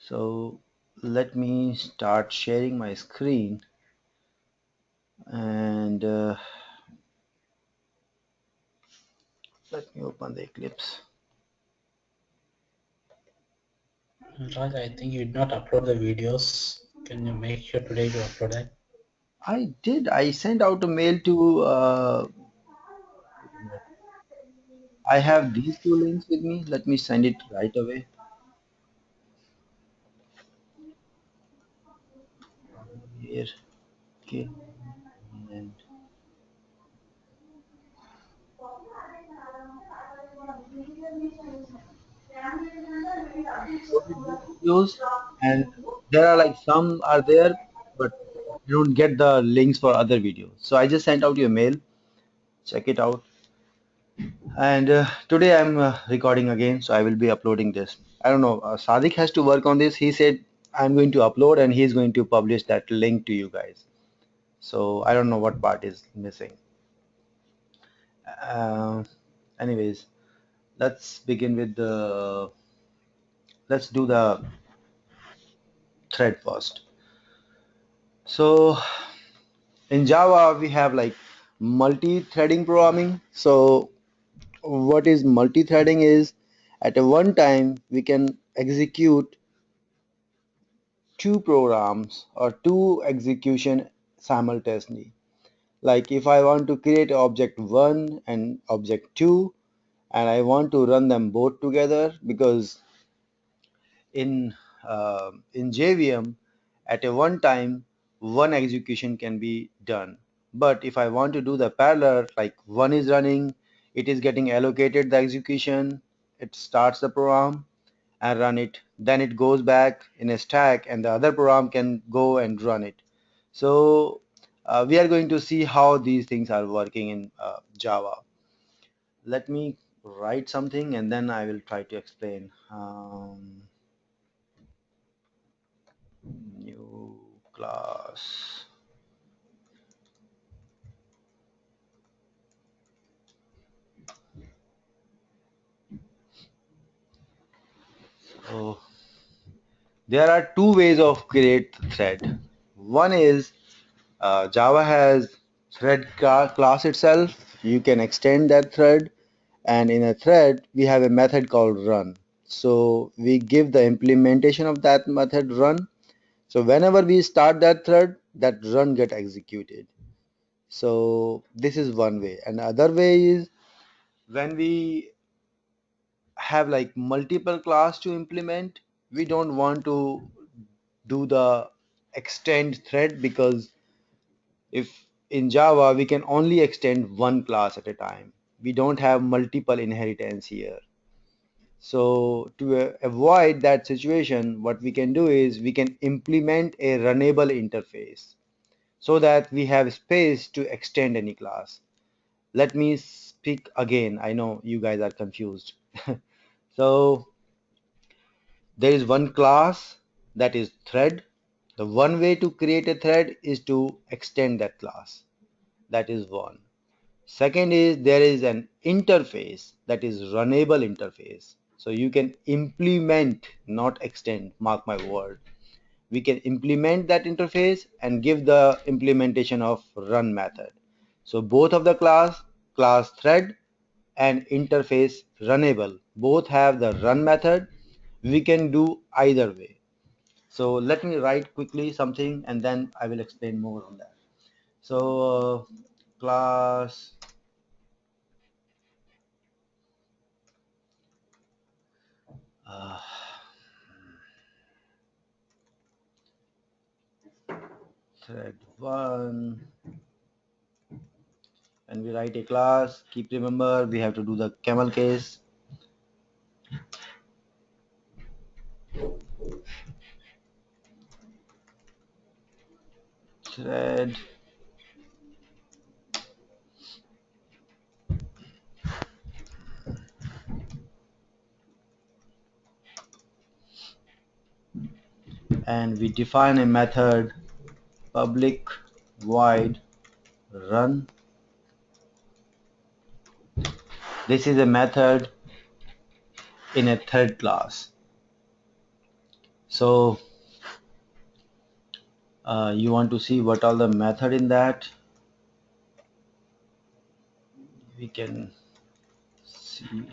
So let me start sharing my screen and let me open the Eclipse. Raj, I think you did not upload the videos. Can you make sure today to upload it? I did. I sent out a mail to. I have these two links with me. Let me send it right away. Here, okay. And uploaded these videos, and there are like some are there, but you don't get the links for other videos. So I just sent out your mail. Check it out. And today I'm recording again, so I will be uploading this. I don't know. Sadiq has to work on this. He said I'm going to upload and he's going to publish that link to you guys. So I don't know what part is missing. Uh, Anyways, let's begin with the. Let's do the thread first. So in Java we have like multi-threading programming. So what is multi-threading is at a one time we can execute two programs or two execution simultaneously. Like if I want to create object 1 and object 2 and I want to run them both together, because in JVM at a one time one execution can be done. But if I want to do the parallel, like one is running, it is getting allocated the execution, it starts the program and run it, then it goes back in a stack and the other program can go and run it. So we are going to see how these things are working in Java. Let me write something and then I will try to explain. New class. So there are two ways of create thread. One is Java has thread class itself. You can extend that thread, and in a thread we have a method called run. So we give the implementation of that method run. So whenever we start that thread, that run get executed. So this is one way. And other way is when we have like multiple class to implement, we don't want to do the extend thread, because if in Java we can only extend one class at a time. We don't have multiple inheritance here. So to avoid that situation, what we can do is we can implement a runnable interface so that we have space to extend any class. Let me speak again. I know you guys are confused. So there is one class, that is thread. The one way to create a thread is to extend that class. That is one. Second is there is an interface, that is runnable interface. So you can implement, not extend, mark my word. We can implement that interface and give the implementation of run method. So both of the class thread and interface runnable, both have the run method. We can do either way. So let me write quickly something and then I will explain more on that. So class uh, thread 1, and we write a class. Keep remember we have to do the camel case. Thread and we define a method public void run. This is a method in a thread class. So you want to see what all the method in that, we can see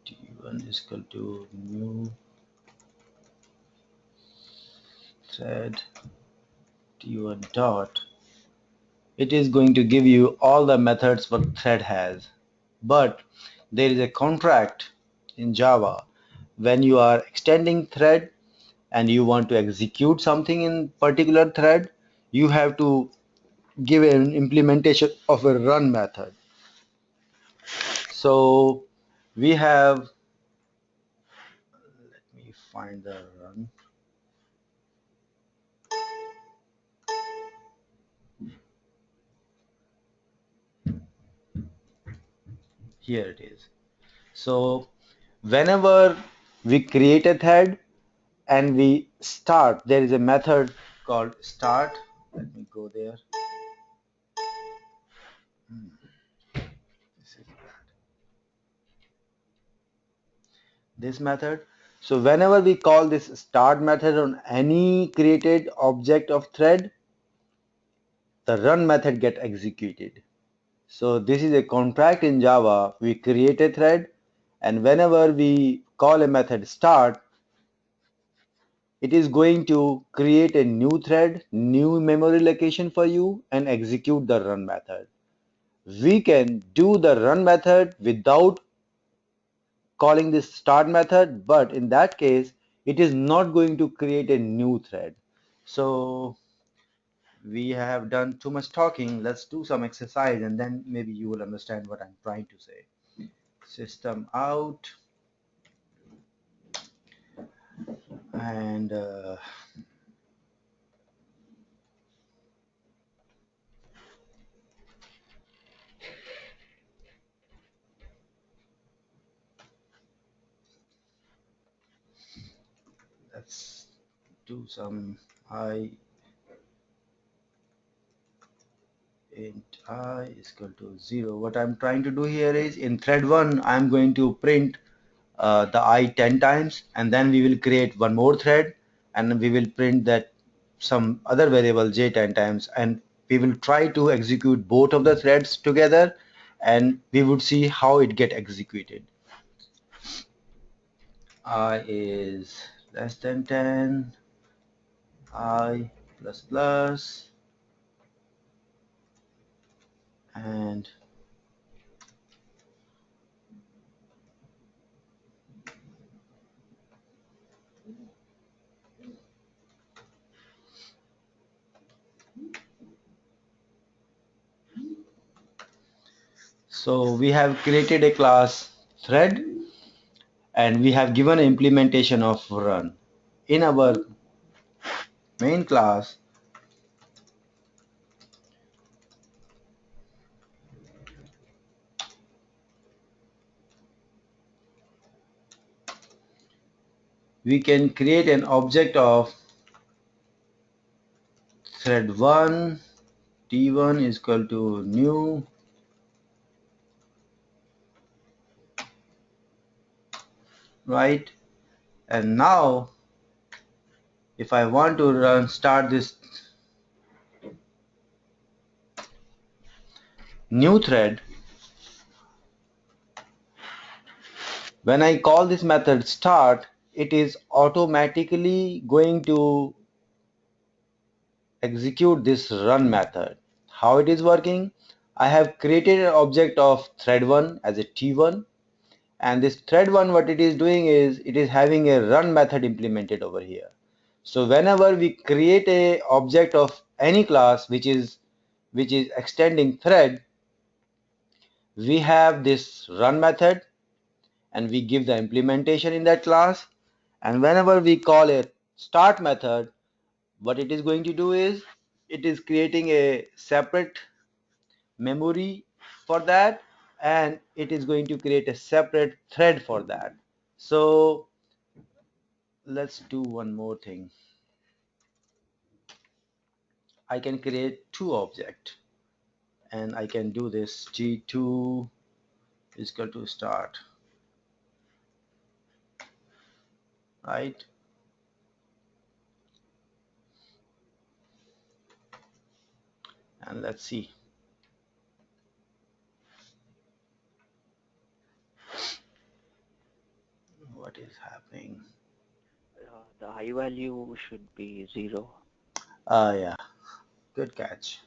t1 is equal to new thread t1 dot. It is going to give you all the methods what thread has, but there is a contract in Java. When you are extending thread and you want to execute something in particular thread, you have to give an implementation of a run method. So we have, let me find the run. Here it is. So whenever we create a thread and we start, there is a method called start. Let me go there. This is this method. So whenever we call this start method on any created object of thread, the run method get executed. So this is a contract in Java. We create a thread, and whenever we call a method start, it is going to create a new thread, new memory location for you, and execute the run method. We can do the run method without calling this start method, but in that case it is not going to create a new thread. So we have done too much talking. Let's do some exercise and then maybe you will understand what I'm trying to say. System out, and let's do some I int I is equal to 0. What I'm trying to do here is in thread 1 I'm going to print the I 10 times, and then we will create one more thread and we will print that some other variable j 10 times, and we will try to execute both of the threads together and we would see how it get executed. I is less than 10, I plus plus, and so we have created a class thread and we have given an implementation of run. In our main class we can create an object of thread 1 t1 is equal to new, right? And now if I want to start this new thread, when I call this method start, it is automatically going to execute this run method. How it is working? I have created an object of thread1 as a t1, and this thread1 what it is doing is it is having a run method implemented over here. So whenever we create a object of any class which is extending thread, we have this run method and we give the implementation in that class, and whenever we call a start method, what it is going to do is it is creating a separate memory for that, and it is going to create a separate thread for that. So let's do one more thing. I can create two objects and I can do this t2 is equal to start, right? and let's see what is happening. The I value should be 0. Yeah, good catch.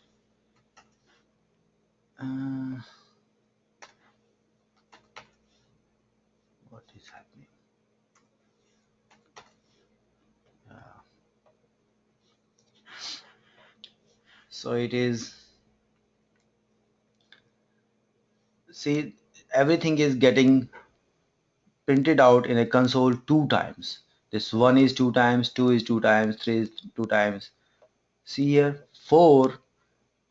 Uh, what is happening? Uh, so it is, see, everything is getting printed out in a console two times. This one is two times, two is two times, three is two times. See here, four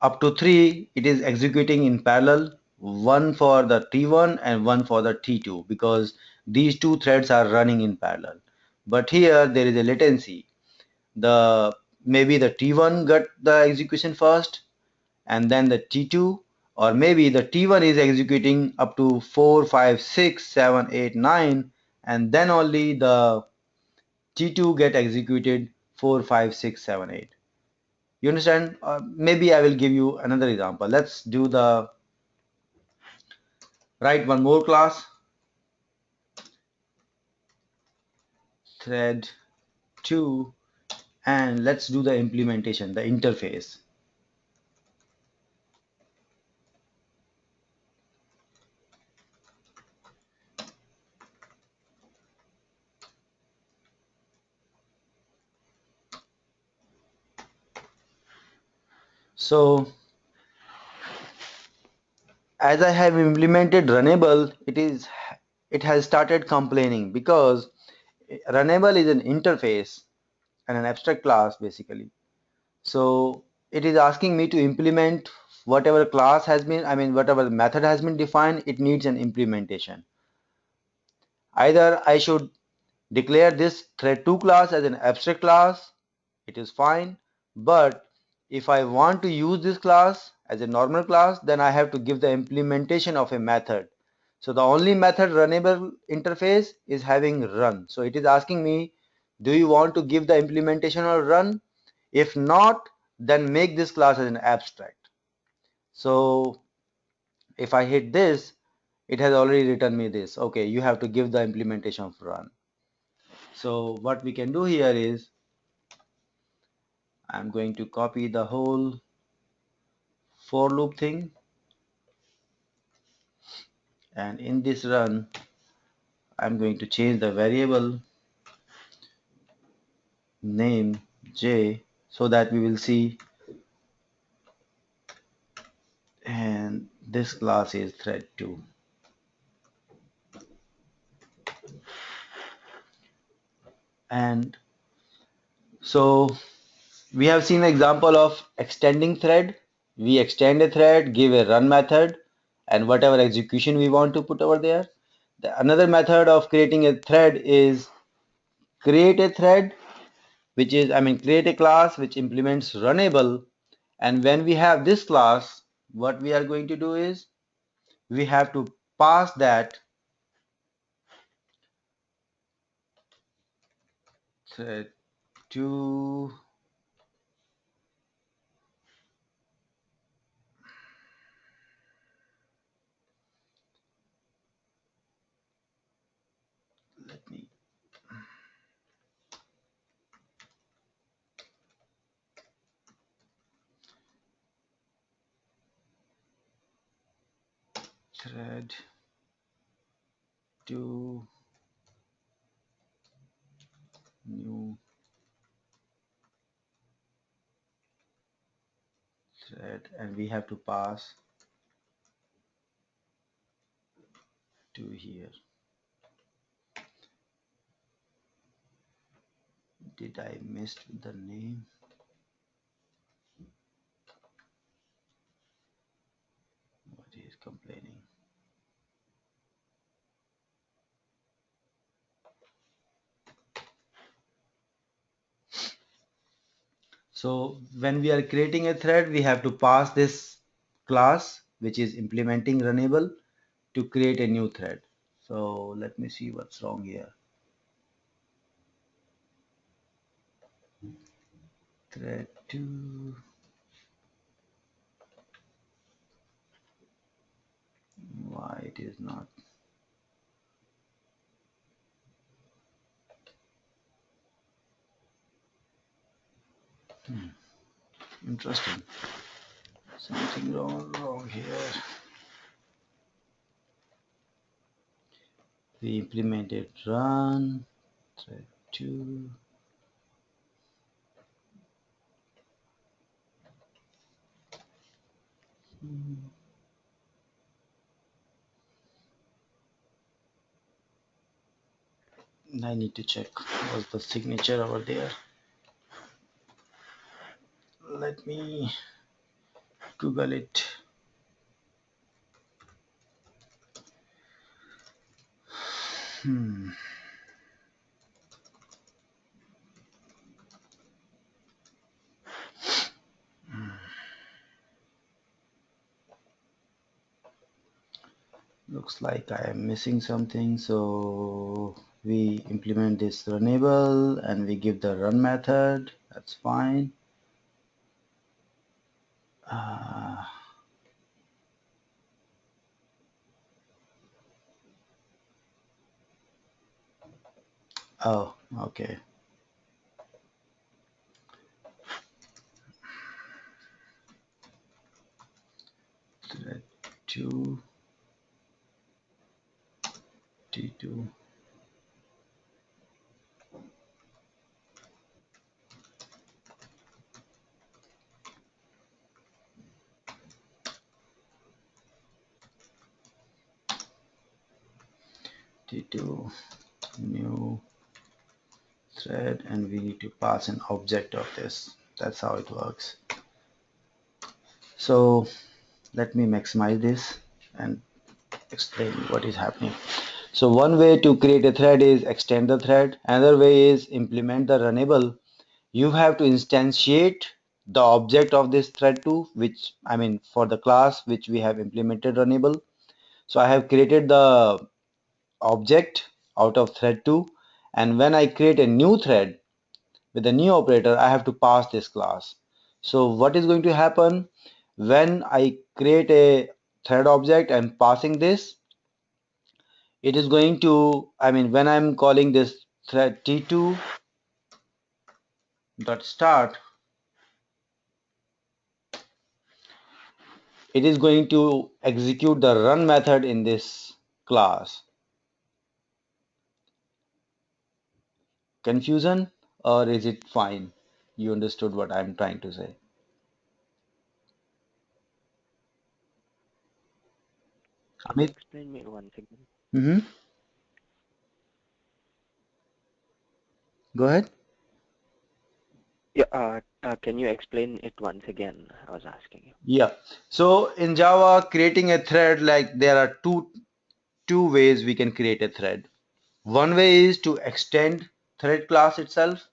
up to three, it is executing in parallel, one for the T1 and one for the T2 because these two threads are running in parallel. But here there is a latency. The maybe the T1 got the execution first and then the T2, or maybe the T1 is executing up to 4, 5, 6, 7, 8, 9, and then only the T2 get executed 4, 5, 6, 7, 8. You understand? Maybe I will give you another example. Let's do the write one more class, thread 2, and let's do the implementation, the interface. So as I have implemented Runnable, it has started complaining because Runnable is an interface and an abstract class basically. So it is asking me to implement whatever class has been, I mean whatever method has been defined, it needs an implementation. Either I should declare this thread2 class as an abstract class, it is fine, but if I want to use this class as a normal class, then I have to give the implementation of a method. So the only method runnable interface is having run. So it is asking me, do you want to give the implementation or run? If not, then make this class as an abstract. So if I hit this, it has already written me this. Okay, you have to give the implementation of run. So what we can do here is I'm going to copy the whole for loop thing, and in this run I'm going to change the variable name j so that we will see, and this class is thread2. And so we have seen an example of extending thread. We extend a thread, give a run method, and whatever execution we want to put over there. Another method of creating a thread is create a thread, which is, I mean, create a class which implements runnable. And when we have this class, what we are going to do is we have to pass that thread to, let me, thread to new thread, and we have to pass to here. Did I miss the name? What is complaining? So when we are creating a thread, we have to pass this class, which is implementing runnable, to create a new thread. So let me see what's wrong here. Thread to it is not. Interesting. Something wrong here. We implemented run thread 2. I need to check what's the signature over there. Let me Google it. Looks like I am missing something, so we implement this runnable and we give the run method. That's fine. Oh, okay. Thread 2 T2. T2 new thread, and we need to pass an object of this. That's how it works. So let me maximize this and explain what is happening. So one way to create a thread is extend the thread. Another way is implement the runnable. You have to instantiate the object of this thread 2, which I mean for the class which we have implemented runnable. So I have created the object out of thread 2, and when I create a new thread with a new operator, I have to pass this class. So what is going to happen when I create a thread object and passing this, it is going to, I mean, when I'm calling this thread t2 dot start, it is going to execute the run method in this class. Confusion, or is it fine? You understood what I'm trying to say? Can you Amit? explain me once again? Mm-hmm. Go ahead. Yeah, can you explain it once again? I was asking you. Yeah. So in Java, creating a thread, like there are two ways we can create a thread. One way is to extend thread class itself.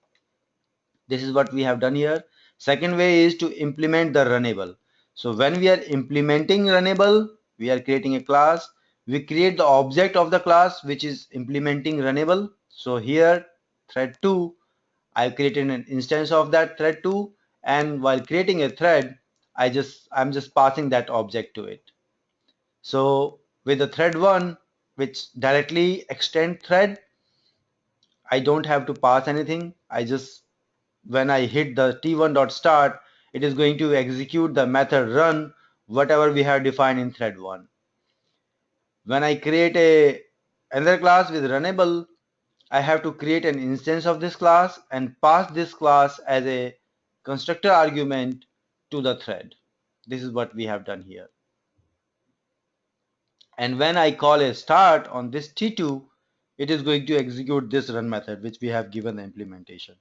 This is what we have done here. Second way is to implement the runnable. So when we are implementing runnable, we are creating a class. We create the object of the class which is implementing runnable. So here thread 2, I've created an instance of that thread 2, and while creating a thread, I'm just passing that object to it. So with the thread 1, which directly extend thread, I don't have to pass anything. I just, when I hit the t1.start, it is going to execute the method run, whatever we have defined in thread 1. When I create another class with runnable, I have to create an instance of this class and pass this class as a constructor argument to the thread. This is what we have done here. And when I call a start on this T2, it is going to execute this run method, which we have given the implementation.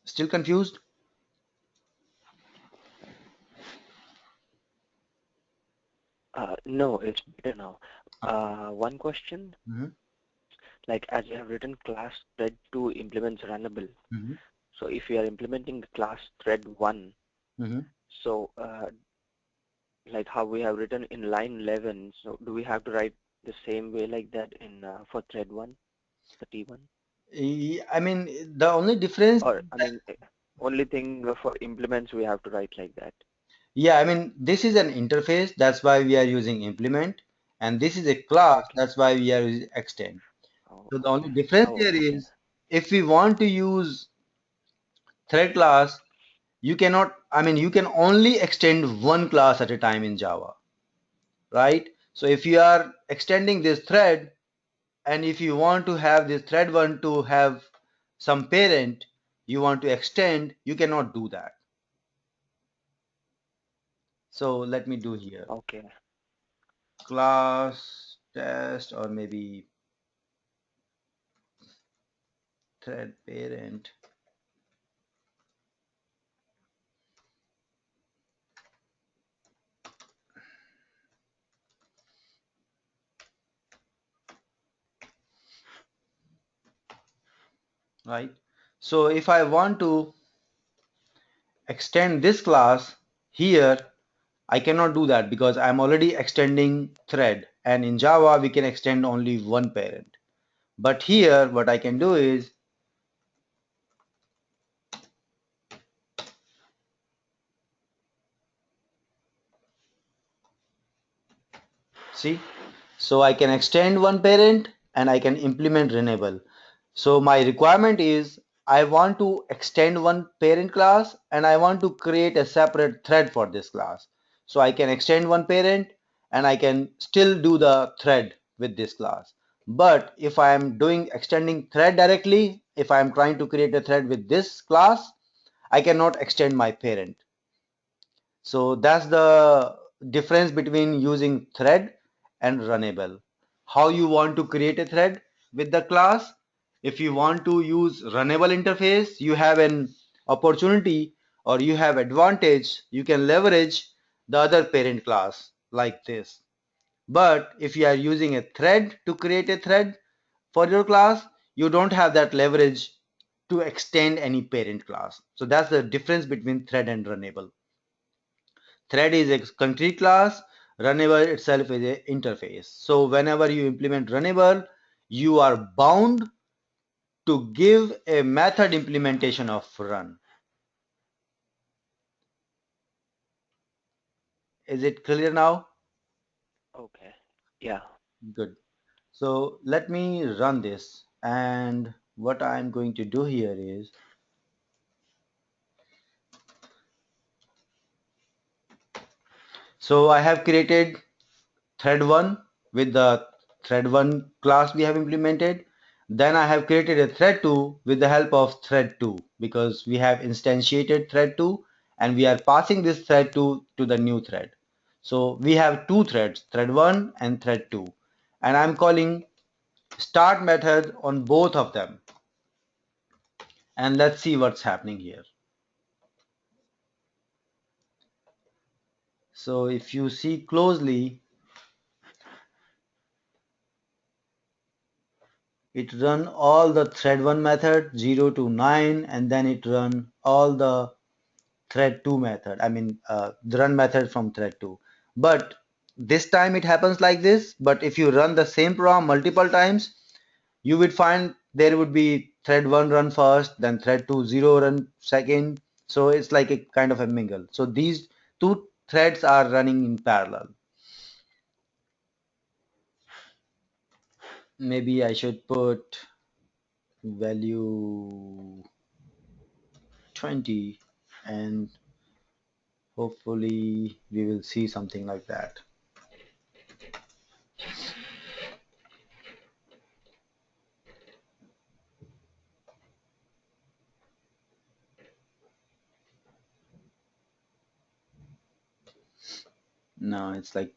Still confused? No, it's better now. One question, Mm-hmm. like as you have written class thread 2 implements runnable. Mm-hmm. So if you are implementing the class thread 1, Mm-hmm. so like how we have written in line 11, so do we have to write the same way like that in for thread 1, the T1? I mean, the only difference Or I mean, only thing for implements we have to write like that. Yeah, I mean, this is an interface, that's why we are using implement, and this is a class, Okay. that's why we are using extend. Oh, So the only okay. difference Oh, here okay. is if we want to use thread class, you cannot, I mean, you can only extend one class at a time in Java, right? So if you are extending this thread, and if you want to have this thread one to have some parent you want to extend, you cannot do that. So let me do here Okay. class test, or maybe thread parent, right? So if I want to extend this class here, I cannot do that because I'm already extending thread, and in Java we can extend only one parent. But here what I can do is, see, so I can extend one parent and I can implement renewable. So my requirement is I want to extend one parent class and I want to create a separate thread for this class. So I can extend one parent and I can still do the thread with this class. But if I am doing extending thread directly, if I am trying to create a thread with this class, I cannot extend my parent. So that's the difference between using thread and runnable. How you want to create a thread with the class. If you want to use runnable interface, you have an opportunity or you have advantage. You can leverage the other parent class like this. But if you are using a thread to create a thread for your class, you don't have that leverage to extend any parent class. So that's the difference between thread and runnable. Thread is a concrete class, runnable itself is a interface. So whenever you implement runnable, you are bound to give a method implementation of run. Is it clear now? Okay. Yeah. Good. So let me run this, and what I'm going to do here is, so I have created thread 1 with the thread 1 class we have implemented. Then I have created a thread 2 with the help of thread 2 because we have instantiated thread 2 and we are passing this thread 2 to the new thread. So we have two threads, thread 1 and thread 2, and I'm calling start method on both of them, and let's see what's happening here. So if you see closely, it run all the thread 1 method 0 to 9, and then it run all the thread 2 method, I mean the run method from thread 2. But this time it happens like this, but if you run the same program multiple times, you would find there would be thread 1 run first, then thread 2 0 run second. So it's like a kind of a mingle. So these two threads are running in parallel. Maybe I should put value 20, and hopefully we will see something like that. No, it's like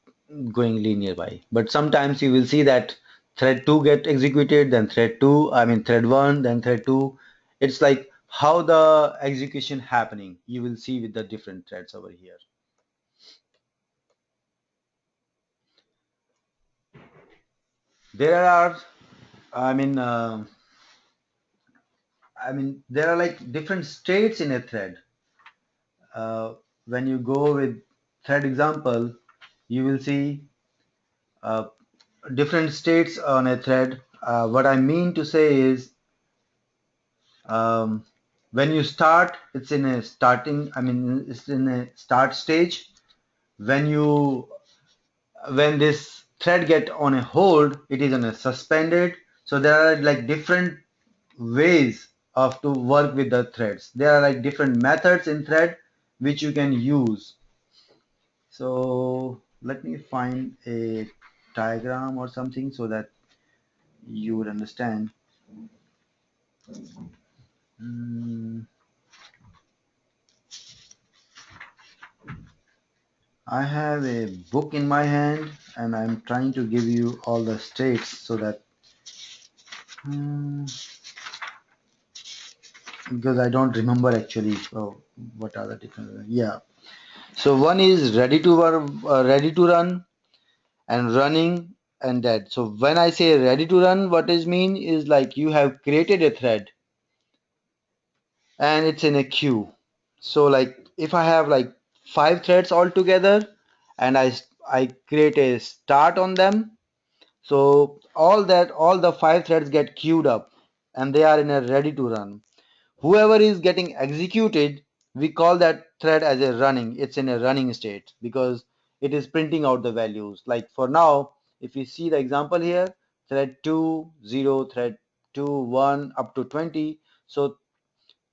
going linear by. But sometimes you will see that thread 2 get executed, then thread 2, I mean thread 1, then thread 2. It's like how the execution happening. You will see with the different threads over here. There are, I mean, there are like different states in a thread. When you go with thread example, you will see uh, different states on a thread. What I mean to say is, um, When you start, it's in a starting, I mean, it's in a start stage. When you, when this thread get on a hold, it is on a suspended. So there are like different ways of to work with the threads. There are like different methods in thread which you can use. So let me find a diagram or something so that you would understand. Mm, I have a book in my hand and I'm trying to give you all the states so that mm, because I don't remember actually what are the different, yeah. So one is ready to run and running and dead. So when I say ready to run, what is mean is like you have created a thread and it's in a queue. So like if I have like 5 threads all together and I create a start on them, so all the 5 threads get queued up and they are in a ready to run. Whoever is getting executed, we call that thread as a running. It's in a running state because it is printing out the values. Like for now, if you see the example here, thread 2, 0, thread 2, 1 up to 20. So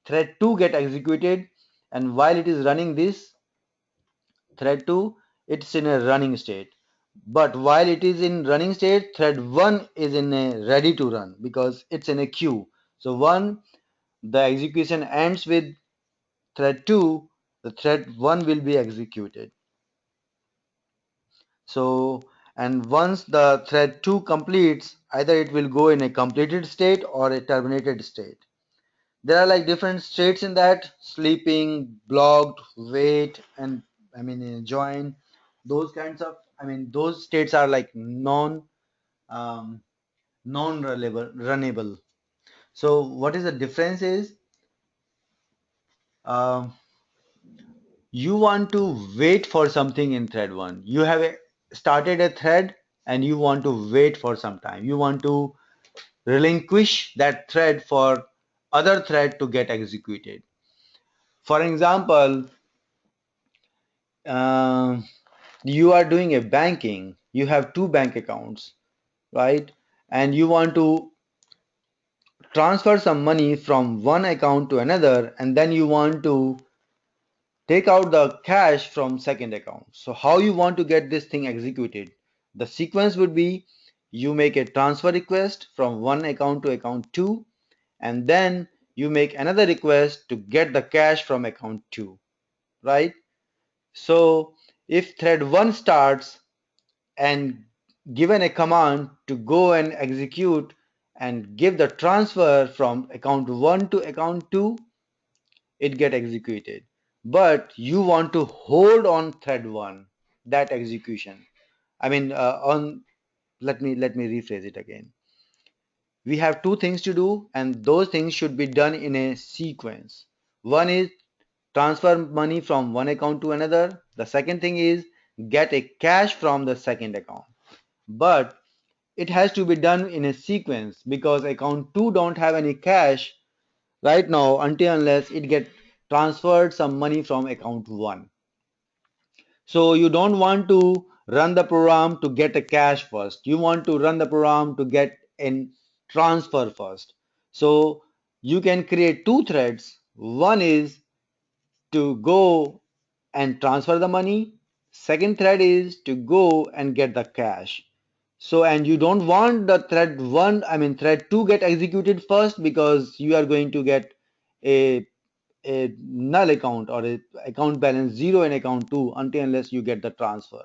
thread 2 get executed, and while it is running this thread 2, it's in a running state. But while it is in running state, thread 1 is in a ready to run because it's in a queue. So the execution ends with thread 2, the thread 1 will be executed. So, and once the thread 2 completes, either it will go in a completed state or a terminated state. There are like different states in that: sleeping, blocked, wait, and I mean join. Those kinds of, I mean, those states are like um, runnable. So what is the difference is, um, you want to wait for something in thread 1. You have started a thread and you want to wait for some time. You want to relinquish that thread for other thread to get executed. For example, um, you are doing a banking, you have 2 bank accounts, right? And you want to transfer some money from one account to another, and then you want to take out the cash from second account. So how you want to get this thing executed? The sequence would be you make a transfer request from one account to account 2, and then you make another request to get the cash from account 2, right? So if thread 1 starts and given a command to go and execute and give the transfer from account 1 to account 2, it get executed. But you want to hold on thread 1, that execution. I mean, on let me rephrase it again. We have 2 things to do, and those things should be done in a sequence. One is transfer money from one account to another. The second thing is get a cash from the second account. But it has to be done in a sequence because account 2 don't have any cash right now until unless it get transferred some money from account 1. So you don't want to run the program to get a cash first. You want to run the program to get a transfer first. So you can create 2 threads. One is to go and transfer the money. Second thread is to go and get the cash. So, and you don't want the thread 1, I mean thread 2 get executed first because you are going to get a a null account or a account balance 0 in account 2 until unless you get the transfer.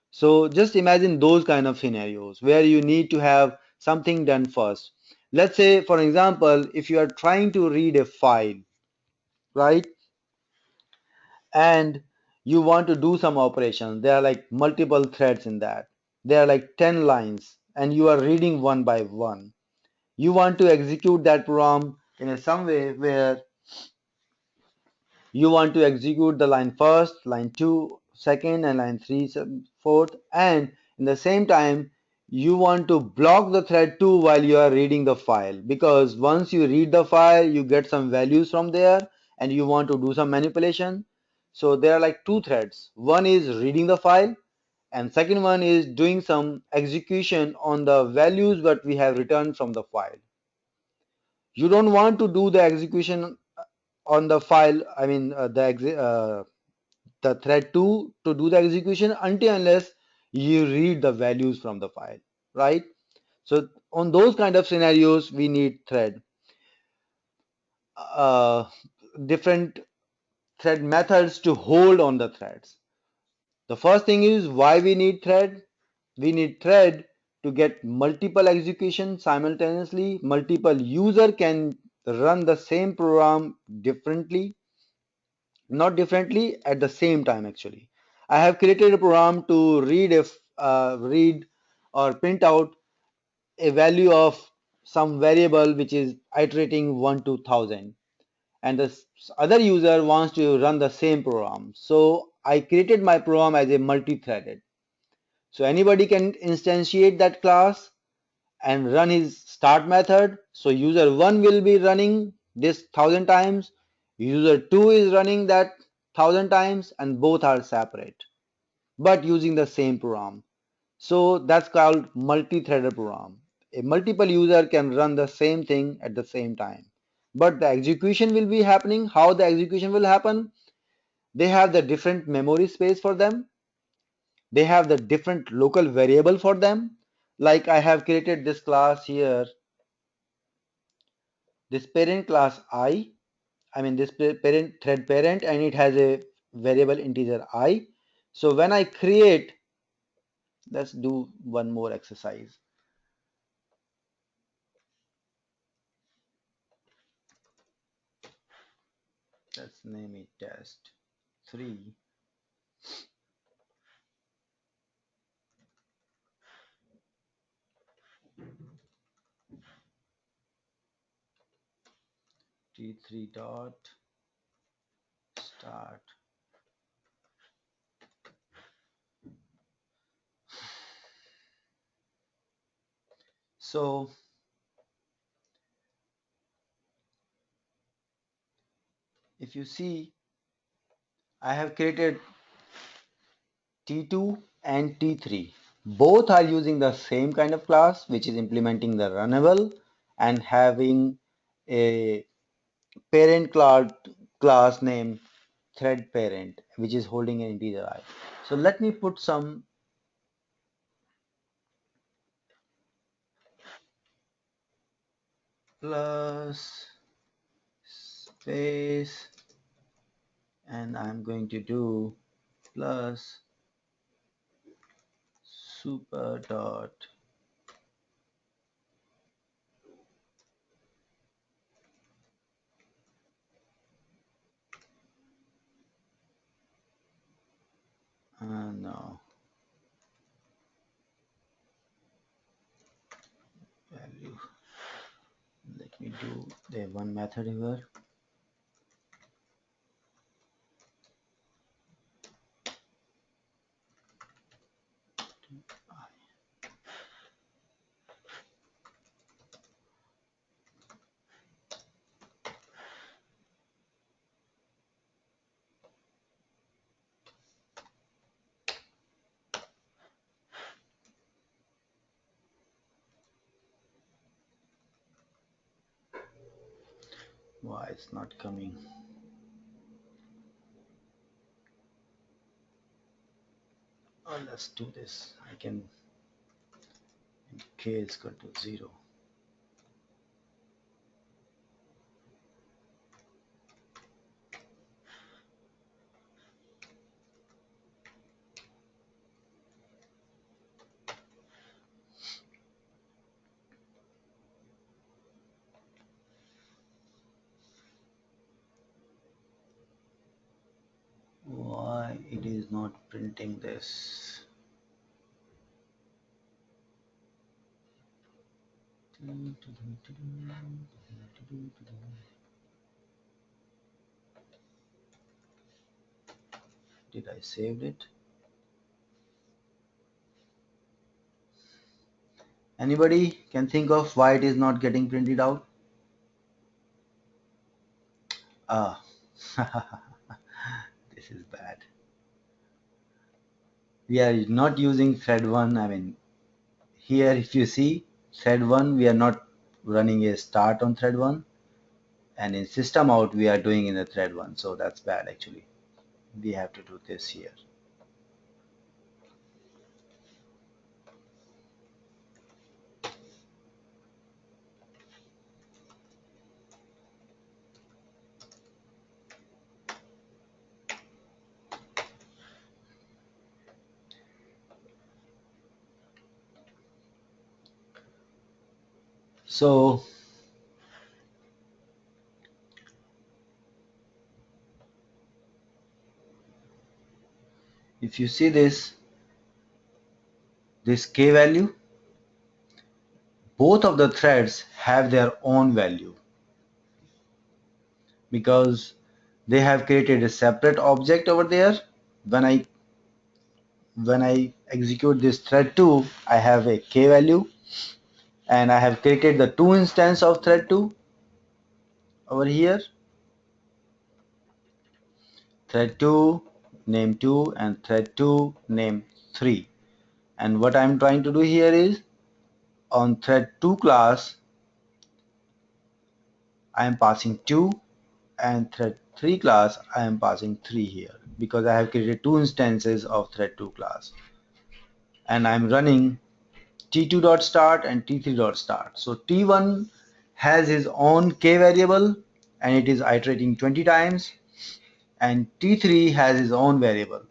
So just imagine those kind of scenarios where you need to have something done first. Let's say, for example, if you are trying to read a file, right? And you want to do some operations. There are like multiple threads in that. There are like 10 lines and you are reading one by one. You want to execute that program in some way where you want to execute the line first, line 2 second, and line 3 fourth, and in the same time you want to block the thread 2 while you are reading the file, because once you read the file you get some values from there and you want to do some manipulation. So there are like two threads. One is reading the file and second one is doing some execution on the values that we have returned from the file. You don't want to do the execution on the file, I mean the thread 2 to do the execution until unless you read the values from the file, right? So on those kind of scenarios, we need thread. Uh, Different thread methods to hold on the threads. The first thing is why we need thread. We need thread to get multiple execution simultaneously. Multiple user can run the same program differently, not differently at the same time actually. I have created a program to read or print out a value of some variable which is iterating 1 to 1000, and the other user wants to run the same program. So I created my program as a multi-threaded. So anybody can instantiate that class and run his start method. So user 1 will be running this 1000 times, user 2 is running that 1000 times, and both are separate but using the same program. So that's called multi-threaded program. A multiple user can run the same thing at the same time. But the execution will be happening. How the execution will happen? They have the different memory space for them. They have the different local variable for them. Like I have created this class here, this parent class I mean this parent thread parent, and it has a variable integer I. So when I create, let's do one more exercise. Let's name it test 3. T3 dot start. So if you see, I have created T2 and T3. Both are using the same kind of class, which is implementing the runnable and having a parent class named thread parent, which is holding an integer I. So let me put some plus space, and I'm going to do plus super dot no value. Let me do the one method here. Why it's not coming? Oh, let's do this. I can, k is equal to 0. Why it is not printing this? Did I save it? Anybody can think of why it is not getting printed out? Ah, this is bad. We are not using thread 1. I mean, here if you see thread 1, we are not running a start on thread 1, and in system out we are doing in the thread 1, so that's bad actually. We have to do this here. So if you see this k value, both of the threads have their own value because they have created a separate object over there. When I execute this thread 2, I have a k value, and I have created the 2 instance of thread 2 over here. Thread 2 name 2 and thread 2 name 3. And what I'm trying to do here is on thread 2 class I am passing 2, and thread 3 class I am passing 3 here because I have created 2 instances of thread 2 class, and I'm running t2.start and t3.start. So t1 has his own k variable and it is iterating 20 times, and t3 has his own variable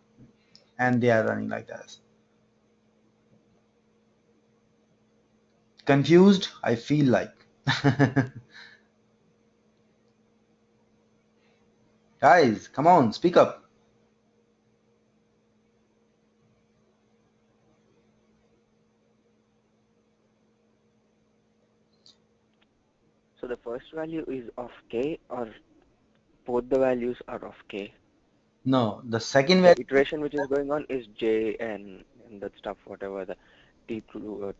and they are running like this. Confused? I feel like. Guys, come on, speak up. So the first value is of k, or both the values are of k? No, the second The value. iteration which is going on is j and that stuff, whatever the t2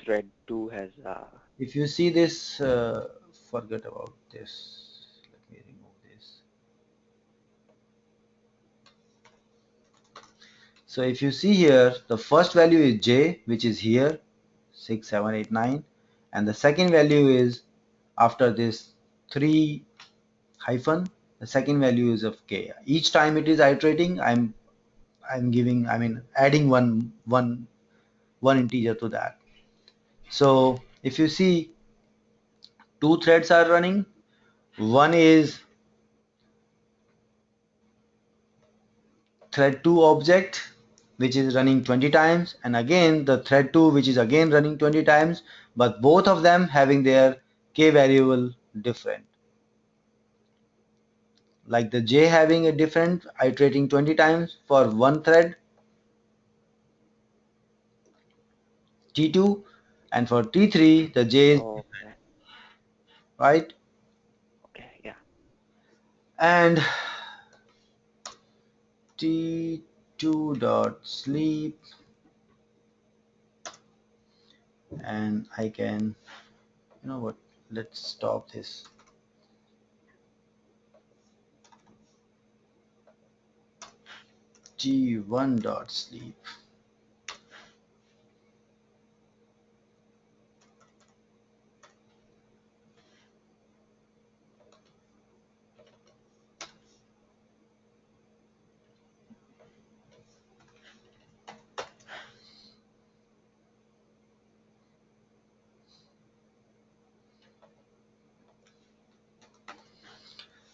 thread 2 has. If you see this, forget about this. Let me remove this. So if you see here, the first value is j, which is here, 6, 7, 8, 9, and the second value is after this 3 hyphen, the second value is of k. Each time it is iterating, adding one integer to that. So if you see, two threads are running. One is thread 2 object, which is running 20 times, and again the thread 2 which is again running 20 times, but both of them having their k variable different, like the j having a different iterating 20 times for one thread t2, and for t3 the j is Okay. right. Okay. Yeah. And t2 dot sleep, and I can, you know what, let's stop this. T1 dot sleep.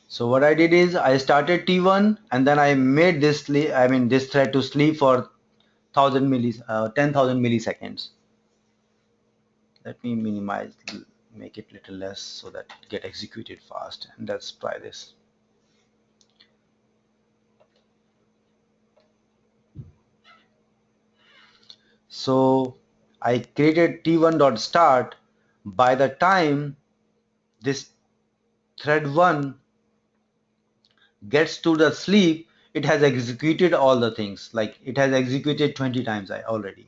So what I did is I started T1 and then I made this this thread to sleep for 10,000 milliseconds. Let me minimize, make it little less so that it get executed fast, and let's try this. So I created T1.start. By the time this thread 1 gets to the sleep, it has executed all the things, like it has executed 20 times already,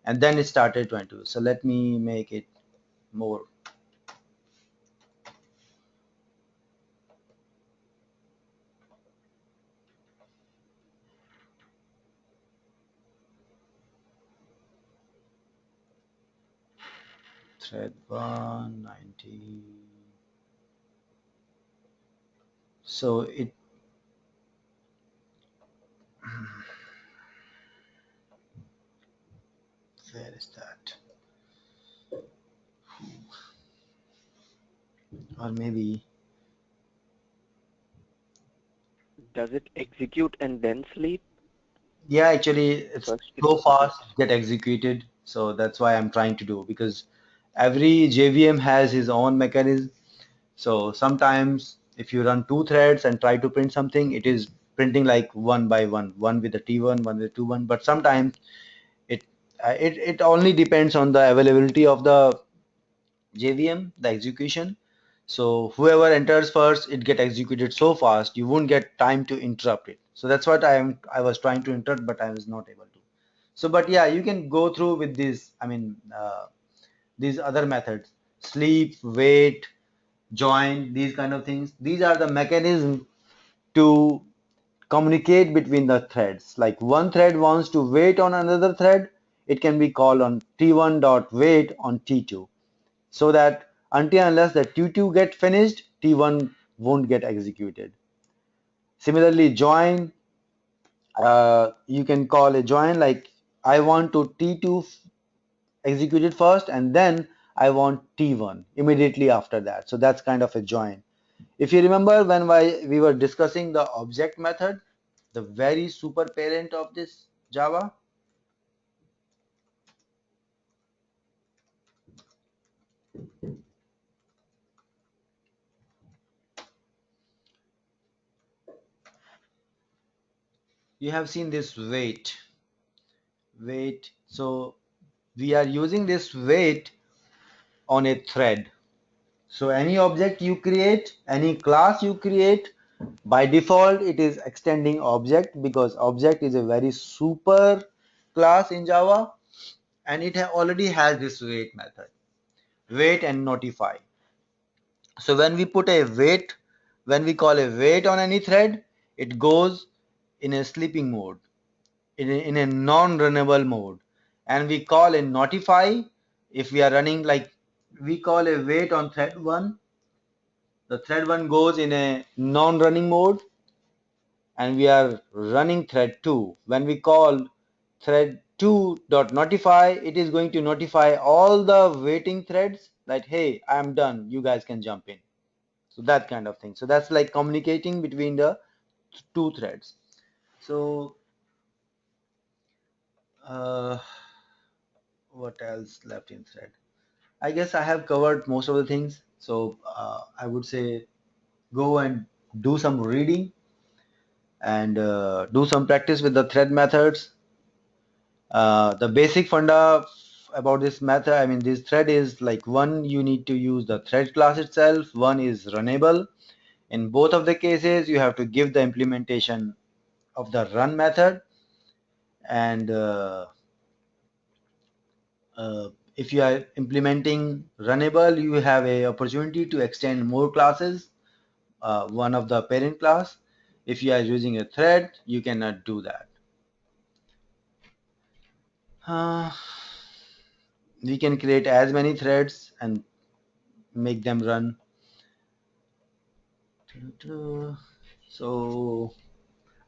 and then it started 22. So let me make it more. Thread 190. So it where is that? Or maybe, Does it execute and then sleep? yeah, actually it's First it so executes. fast get executed. So that's why I'm trying to do, because every JVM has his own mechanism. So sometimes if you run two threads and try to print something, it is printing like one by one, one with the T1, one with the T1. But sometimes it it only depends on the availability of the JVM, the execution. So whoever enters first, it get executed so fast you won't get time to interrupt it. So that's what I was trying to interrupt, but I was not able to. So, but yeah, you can go through with these. I mean, these other methods: sleep, wait, join, these kind of things. These are the mechanism to communicate between the threads. Like one thread wants to wait on another thread, it can be called on T1 dot wait on T2, so that until unless the T2 get finished, T1 won't get executed. Similarly, join, you can call a join like I want to T2 execute it first and then I want T1 immediately after that. So that's kind of a join. If you remember when we were discussing the object method, the very super parent of this Java, you have seen this wait. So we are using this wait on a thread. So any object you create, any class you create, by default it is extending object, because object is a very super class in Java, and it already has this wait method, wait and notify. So when we put a wait, when we call a wait on any thread, it goes in a sleeping mode, in a non-runnable mode. And we call a notify if we are running, like we call a wait on thread 1. The thread 1 goes in a non-running mode and we are running thread 2. When we call thread 2.notify, it is going to notify all the waiting threads that, hey, I am done, you guys can jump in. So that kind of thing. So that's like communicating between the two threads. So uh, what else left in thread? I guess I have covered most of the things. So I would say go and do some reading and do some practice with the thread methods. The basic funda about this method, I mean this thread, is like, one, you need to use the thread class itself, one is runnable. In both of the cases you have to give the implementation of the run method, and if you are implementing runnable, you have a opportunity to extend more classes, one of the parent class. If you are using a thread, you cannot do that. uh, we can create as many threads and make them run. So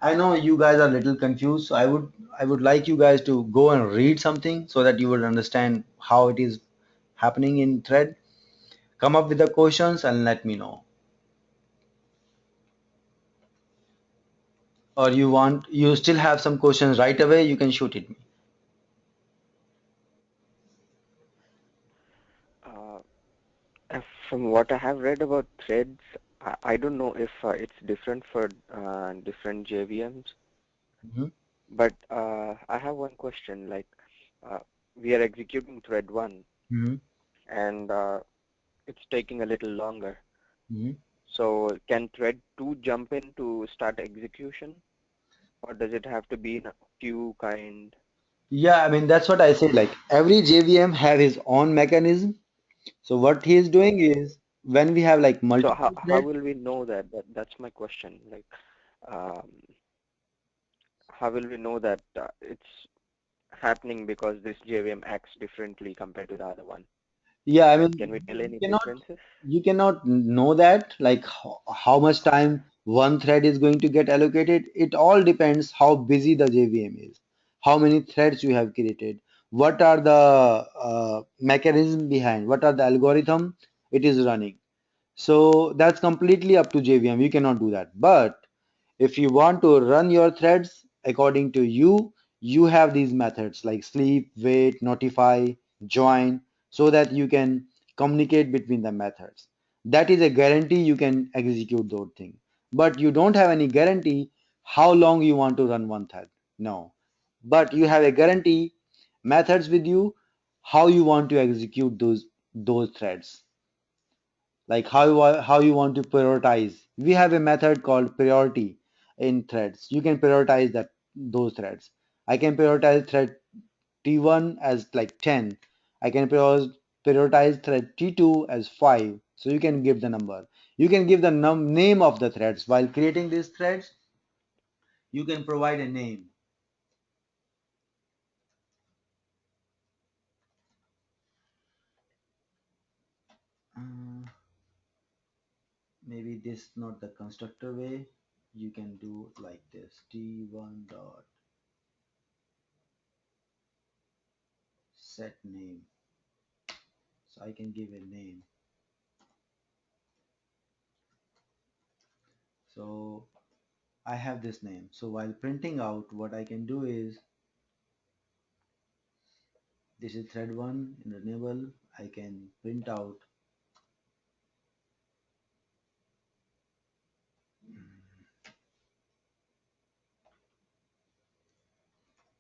I know you guys are a little confused, so I would like you guys to go and read something so that you will understand how it is happening in thread. Come up with the questions and let me know. Or you still have some questions right away, you can shoot it me. Uh, from what I have read about threads, I don't know if it's different for different JVMs, Mhm. but I have one question. Like, uh, we are executing thread 1, Mhm. and it's taking a little longer. Mhm. So can thread 2 jump in to start execution, or does it have to be in a queue kind? Yeah, I mean that's what I said. Like every JVM have his own mechanism. So what he is doing is when we have like So multiple how threads. will we know that? That's my question. Like, um, how will we know that it's happening because this JVM acts differently compared to the other one? Yeah, I mean Can we tell any you cannot differences? you cannot know that like how much time one thread is going to get allocated. It all depends how busy the JVM is, how many threads you have created, what are the mechanism behind, what are the algorithm it is running. So that's completely up to JVM. We cannot do that. But if you want to run your threads according to you, you have these methods like sleep, wait, notify, join, so that you can communicate between the methods. That is a guarantee you can execute those things. But you don't have any guarantee how long you want to run one thread. No. But you have a guarantee methods with you how you want to execute those threads, like how you want to prioritize. We have a method called priority in threads. You can prioritize that those threads. I can prioritize thread T1 as like 10. I can prioritize thread T2 as 5. So you can give the number. You can give the name of the threads. While creating these threads, you can provide a name. Uh, Maybe this not the constructor way. You can do like this: T1 dot set name. So I can give a name. So I have this name. So while printing out, what I can do is, this is thread 1 in enable. I can print out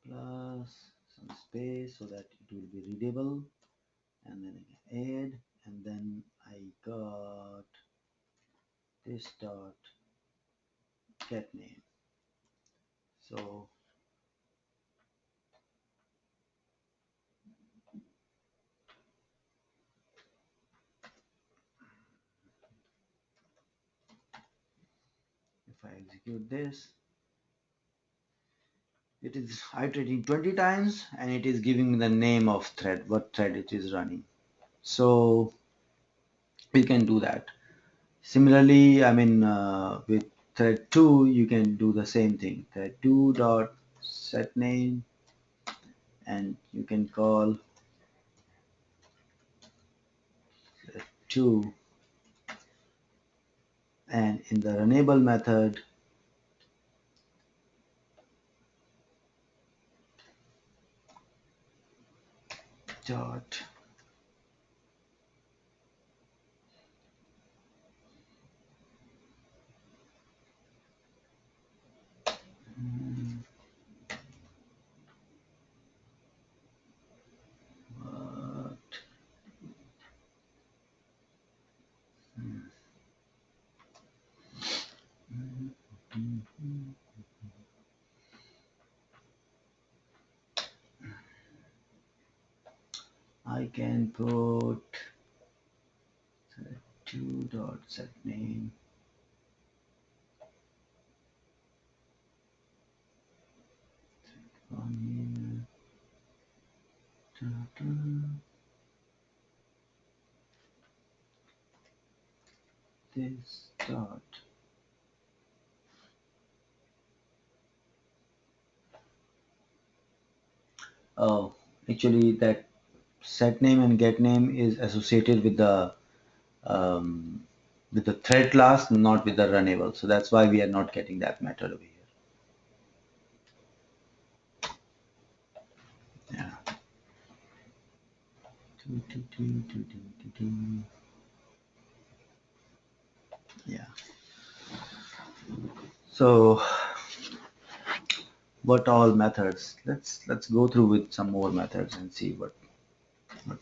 plus some space so that it will be readable, and then I can add, and then I got this dot get name. So if I execute this, it is iterating 20 times and it is giving me the name of thread, what thread it is running. So we can do that. Similarly, I mean, with thread 2, you can do the same thing. Thread 2 dot set name, and you can call thread 2, and in the runnable method, dot what I can put thread 2 dot set name, on here, this dot. Oh, actually that set name and get name is associated um, with the thread class, not with the runnable. So that's why we are not getting that method over here. Yeah. Yeah. So what all methods? Let's go through with some more methods and see what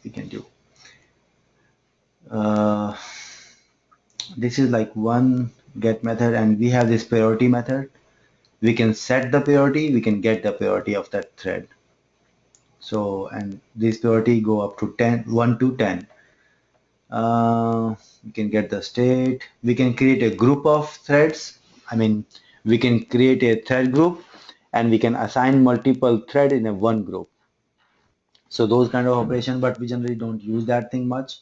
we can do. Uh, this is like one get method, and we have this priority method. We can set the priority, we can get the priority of that thread. So, and this priority go up to 10, 1 to 10. We can get the state. We can create a group of threads. I mean, we can create a thread group and we can assign multiple thread in a one group. So those kind of operation, but we generally don't use that thing much.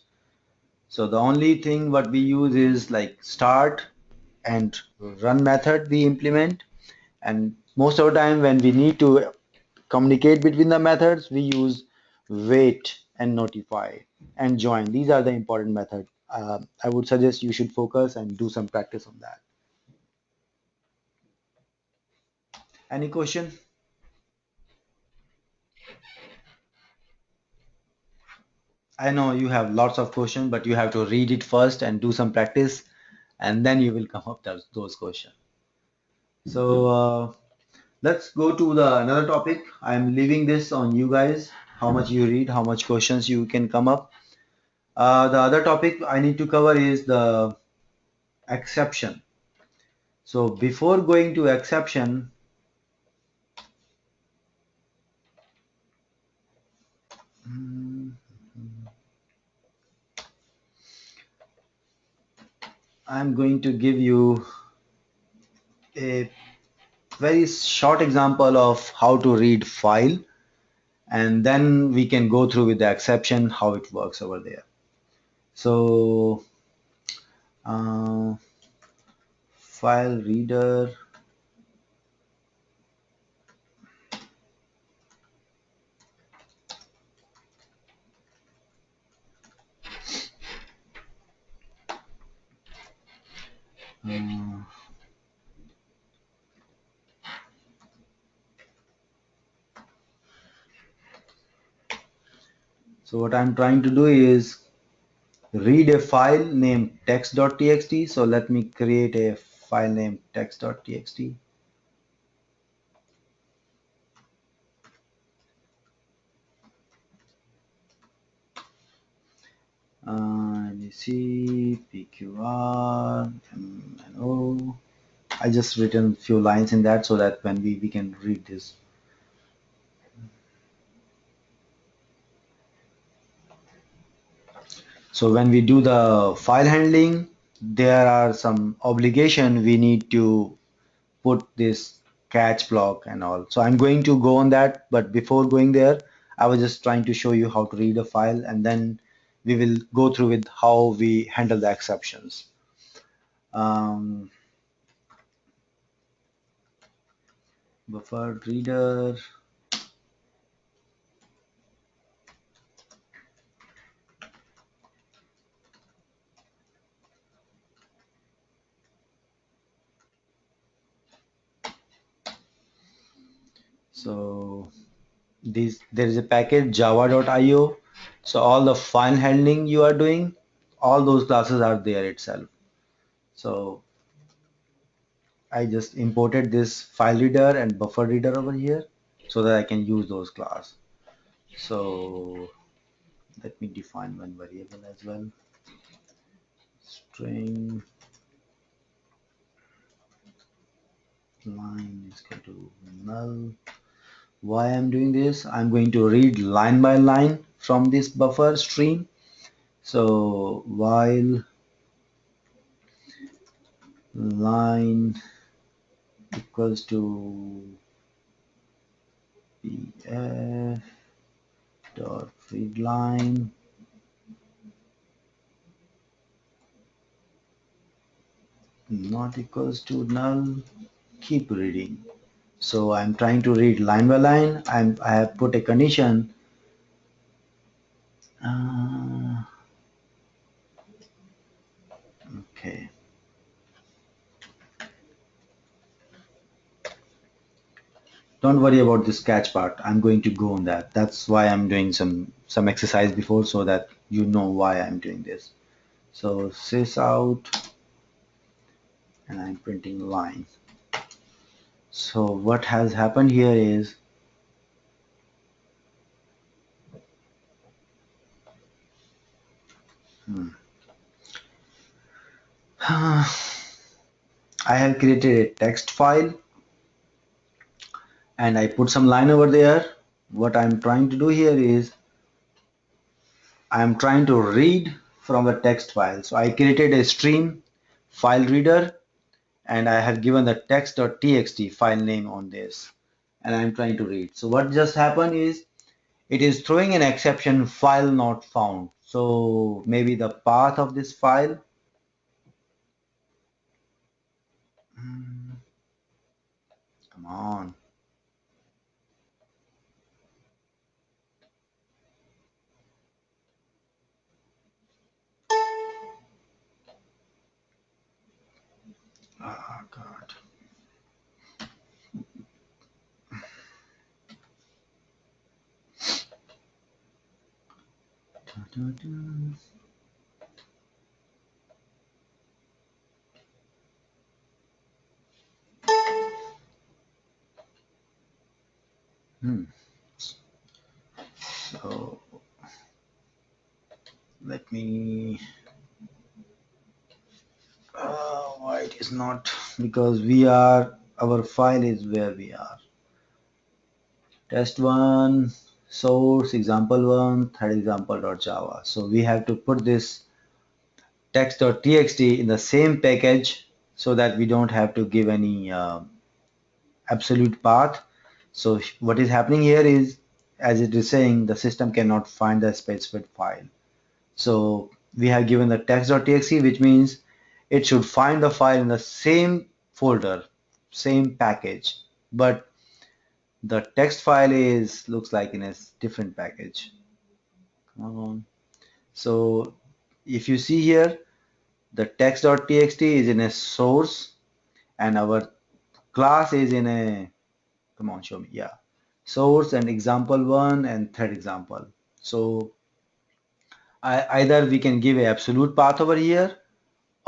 So the only thing what we use is like start and run method we implement. And most of the time when we need to communicate between the methods, we use wait and notify and join. These are the important methods. I would suggest you should focus and do some practice on that. Any question? I know you have lots of questions, but you have to read it first and do some practice, and then you will come up with those questions. So let's go to the another topic. I'm leaving this on you guys. How much you read, how much questions you can come up. The other topic I need to cover is the exception. So before going to exception, I'm going to give you a very short example of how to read file, and then we can go through with the exception how it works over there. So file reader, so what I'm trying to do is read a file named text.txt. So let me create a file named text.txt. You see PQR, MNO. I just written a few lines in that so that when we can read this. So when we do the file handling, there are some obligation we need to put this catch block and all. So I'm going to go on that, but before going there, I was just trying to show you how to read a file, and then we will go through with how we handle the exceptions. Buffer reader. So there is a package java.io. So all the file handling you are doing, all those classes are there itself. So I just imported this file reader and buffer reader over here so that I can use those class. So let me define one variable as well. String line is equal to null. Why I'm doing this? I'm going to read line by line from this buffer stream. So while line equals to bf dot read line not equals to null, keep reading. So I'm trying to read line by line. I have put a condition. Okay. Don't worry about this catch part. I'm going to go on that. That's why I'm doing some exercise before so that you know why I'm doing this. So sys out and I'm printing line. So what has happened here is I have created a text file and I put some line over there what I'm trying to do here is I'm trying to read from a text file. So I created a stream file reader and I have given the text.txt file name on this and I'm trying to read. So what just happened is it is throwing an exception file not found. So maybe the path of this file. Come on. Oh God. Hmm. So let me. Why it is not? Because we are. Our file is where we are. Test one, source, example one, third example.java. So we have to put this text.txt in the same package so that we don't have to give any absolute path. So what is happening here is, as it is saying, the system cannot find the specified file. So we have given the text.txt, which means it should find the file in the same folder, same package, but the text file is looks like in a different package. So if you see here, the text.txt is in a source and our class is in a, come on, show me, yeah, source and example one and third example. So either we can give a absolute path over here,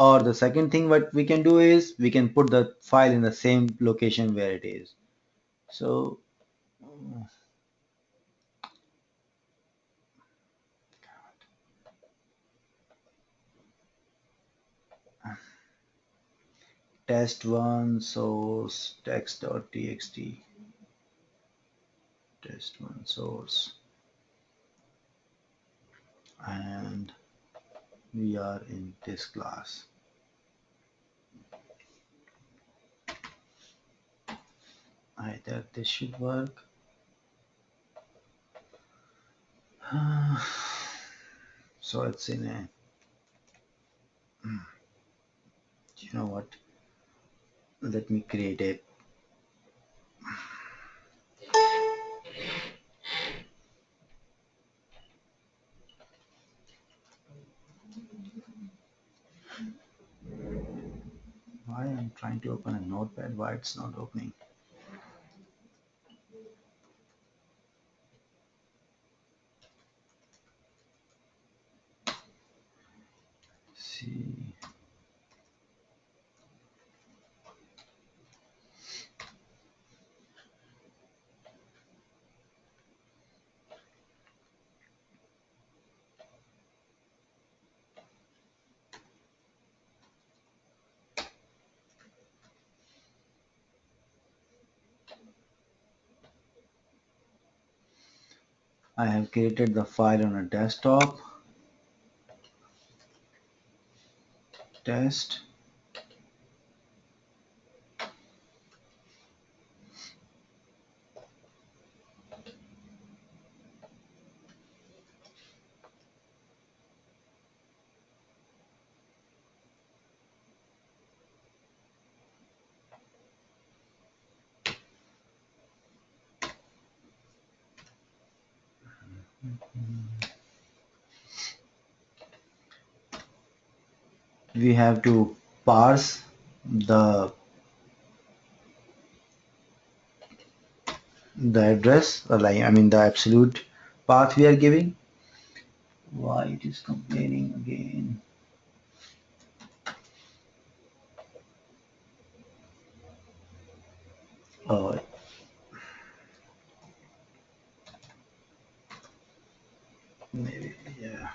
or the second thing what we can do is we can put the file in the same location where it is. So test one source text.txt, test one source, and we are in this class. Either this should work. So it's in a, you know what, let me create a, why I'm trying to open a notepad, why it's not opening. See, I have created the file on a desktop, test. We have to parse the address, or like, I mean the absolute path we are giving. Why it is complaining again? Oh, maybe, yeah.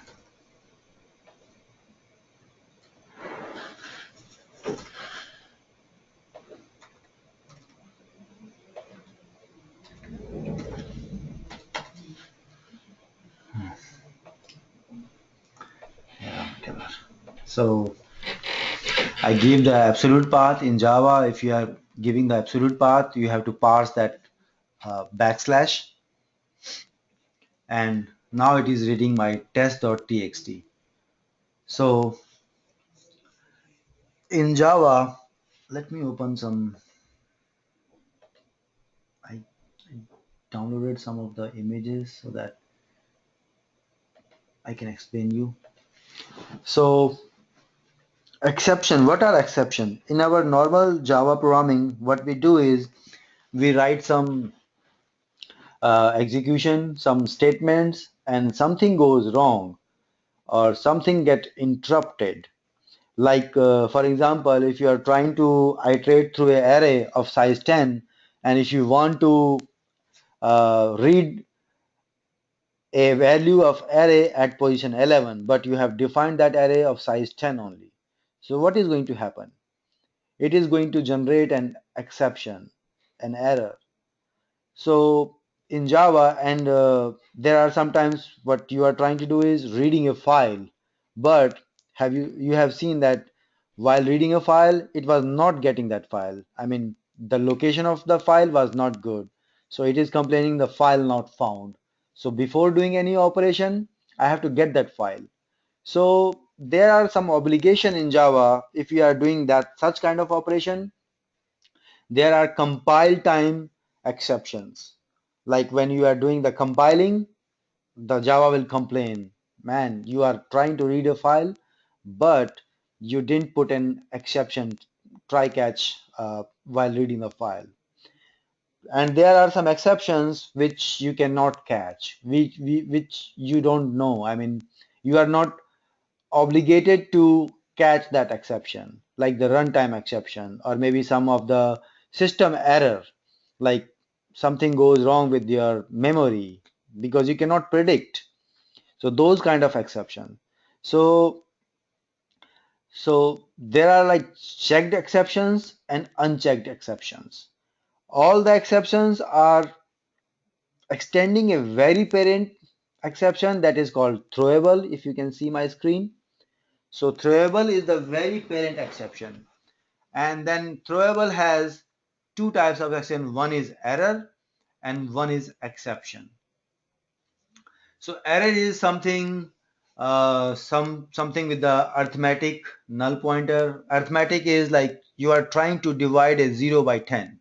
So I give the absolute path in Java. If you are giving the absolute path, you have to parse that backslash, and now it is reading my test.txt. So in Java, let me open some. I downloaded some of the images so that I can explain you. So exception, what are exception? In our normal Java programming, what we do is we write some execution, some statements, and something goes wrong or something get interrupted. Like for example, if you are trying to iterate through an array of size 10, and if you want to read a value of array at position 11, but you have defined that array of size 10 only. So what is going to happen? It is going to generate an exception, an error. So in Java, and there are sometimes what you are trying to do is reading a file, but you have seen that while reading a file, it was not getting that file. I mean, the location of the file was not good. So it is complaining the file not found. So before doing any operation, I have to get that file. So there are some obligation in Java if you are doing that such kind of operation. There are compile time exceptions. Like when you are doing the compiling, the Java will complain, man, you are trying to read a file, but you didn't put an exception try catch while reading the file. And there are some exceptions which you cannot catch, which you don't know. I mean, you are not obligated to catch that exception, like the runtime exception, or maybe some of the system error, like something goes wrong with your memory because you cannot predict. So those kind of exception. So so there are like checked exceptions and unchecked exceptions. All the exceptions are extending a very parent exception that is called throwable, if you can see my screen. So throwable is the very parent exception. And then throwable has two types of exception. One is error and one is exception. So error is something something with the arithmetic null pointer. Arithmetic is like you are trying to divide a 0 by 10.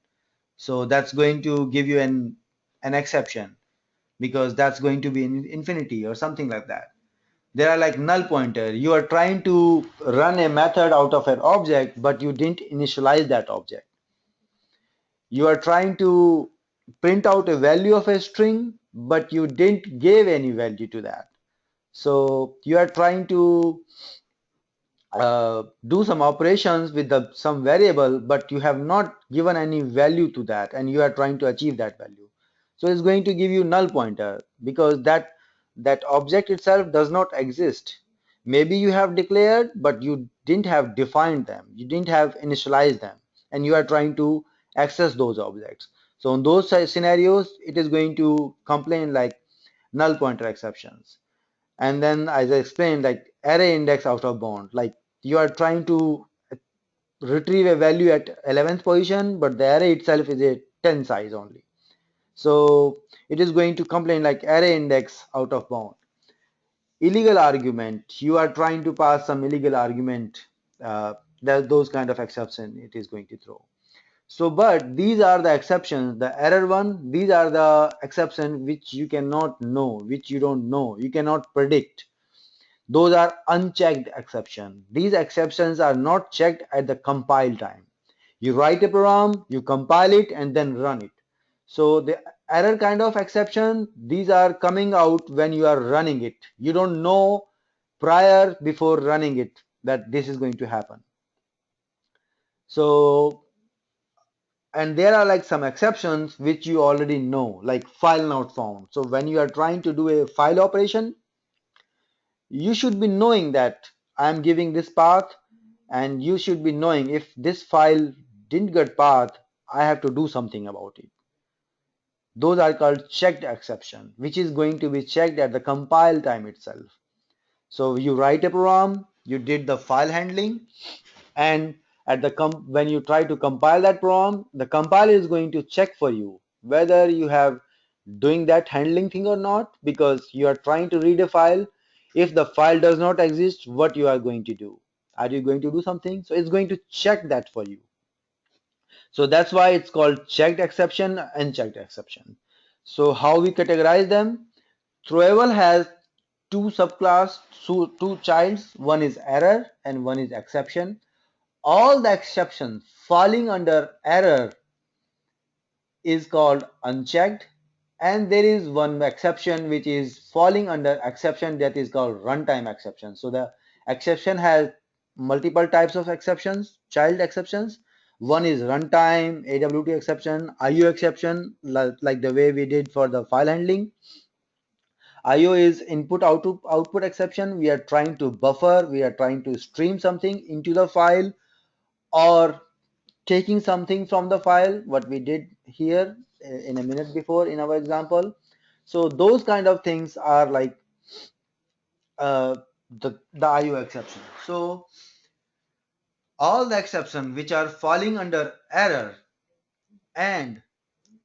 So that's going to give you an exception because that's going to be infinity or something like that. There are like null pointer. You are trying to run a method out of an object, but you didn't initialize that object. You are trying to print out a value of a string, but you didn't give any value to that. So you are trying to do some operations with some variable, but you have not given any value to that, and you are trying to achieve that value. So it's going to give you null pointer because that object itself does not exist. Maybe you have declared, but you didn't have defined them. You didn't have initialized them, and you are trying to access those objects. So in those scenarios, it is going to complain like null pointer exceptions. And then as I explained, like array index out of bound, like you are trying to retrieve a value at 11th position, but the array itself is a 10 size only. So it is going to complain like array index out of bound. Illegal argument, you are trying to pass some illegal argument, those kind of exception it is going to throw. So, but these are the exceptions, the error one, these are the exceptions which you cannot know, which you don't know, you cannot predict. Those are unchecked exceptions. These exceptions are not checked at the compile time. You write a program, you compile it, and then run it. So the error kind of exception, these are coming out when you are running it. You don't know prior before running it that this is going to happen. So, and there are like some exceptions which you already know, like file not found. So when you are trying to do a file operation, you should be knowing that I'm giving this path, and you should be knowing if this file didn't get path, I have to do something about it. Those are called checked exception, which is going to be checked at the compile time itself. So you write a program, you did the file handling, and at the when you try to compile that program, the compiler is going to check for you whether you have doing that handling thing or not, because you are trying to read a file. If the file does not exist, what you are going to do? Are you going to do something? So it's going to check that for you. So that's why it's called checked exception and checked exception. So how we categorize them? Throwable has two subclass, two childs. One is error and one is exception. All the exceptions falling under error is called unchecked, and there is one exception which is falling under exception, that is called runtime exception. So the exception has multiple types of exceptions, child exceptions. One is runtime, AWT exception, IO exception, like the way we did for the file handling. IO is input output exception. We are trying to buffer, we are trying to stream something into the file, or taking something from the file, what we did here in a minute before in our example. So those kind of things are like uh, the IO exception. So all the exceptions which are falling under error and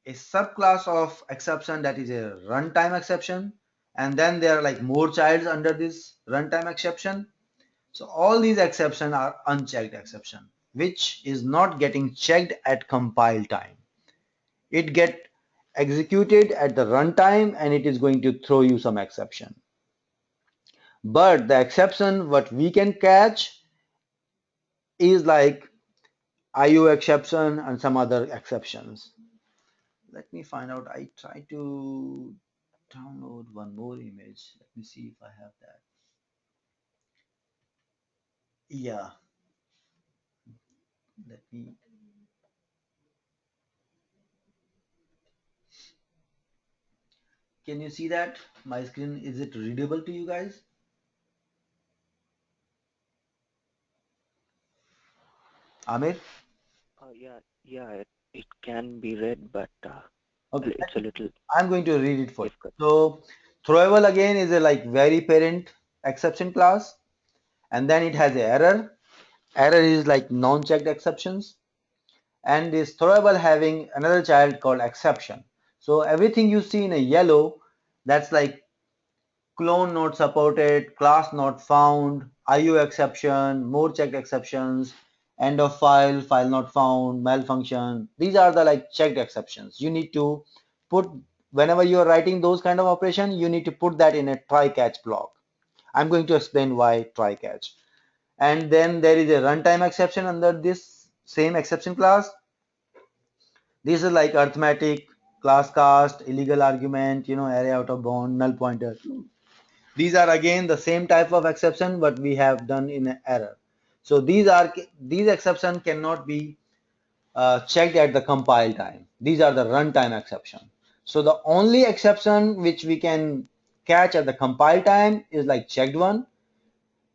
a subclass of exception, that is a runtime exception, and then there are like more childs under this runtime exception. So all these exceptions are unchecked exception, which is not getting checked at compile time. It get executed at the runtime and it is going to throw you some exception. But the exception what we can catch is like IO exception and some other exceptions. Let me find out. I try to download one more image. Let me see if I have that. Yeah, let me. Can you see that? My screen, is it readable to you guys? Amir? Yeah, it can be read, but Okay, it's a little I'm going to read it for you. difficult. So throwable again is a like very parent exception class, and then it has a error. Error is like non-checked exceptions, and is throwable having another child called exception. So everything you see in a yellow, that's like clone not supported, class not found, IO exception, more checked exceptions, end of file, file not found, malfunction. These are the like checked exceptions. You need to put, whenever you are writing those kind of operation, you need to put that in a try catch block. I'm going to explain why try catch. And then there is a runtime exception under this same exception class. This is like arithmetic, class cast, illegal argument, array out of bound, null pointer. These are again the same type of exception but we have done in error. So these exceptions cannot be checked at the compile time. These are the runtime exception. So the only exception which we can catch at the compile time is like checked one.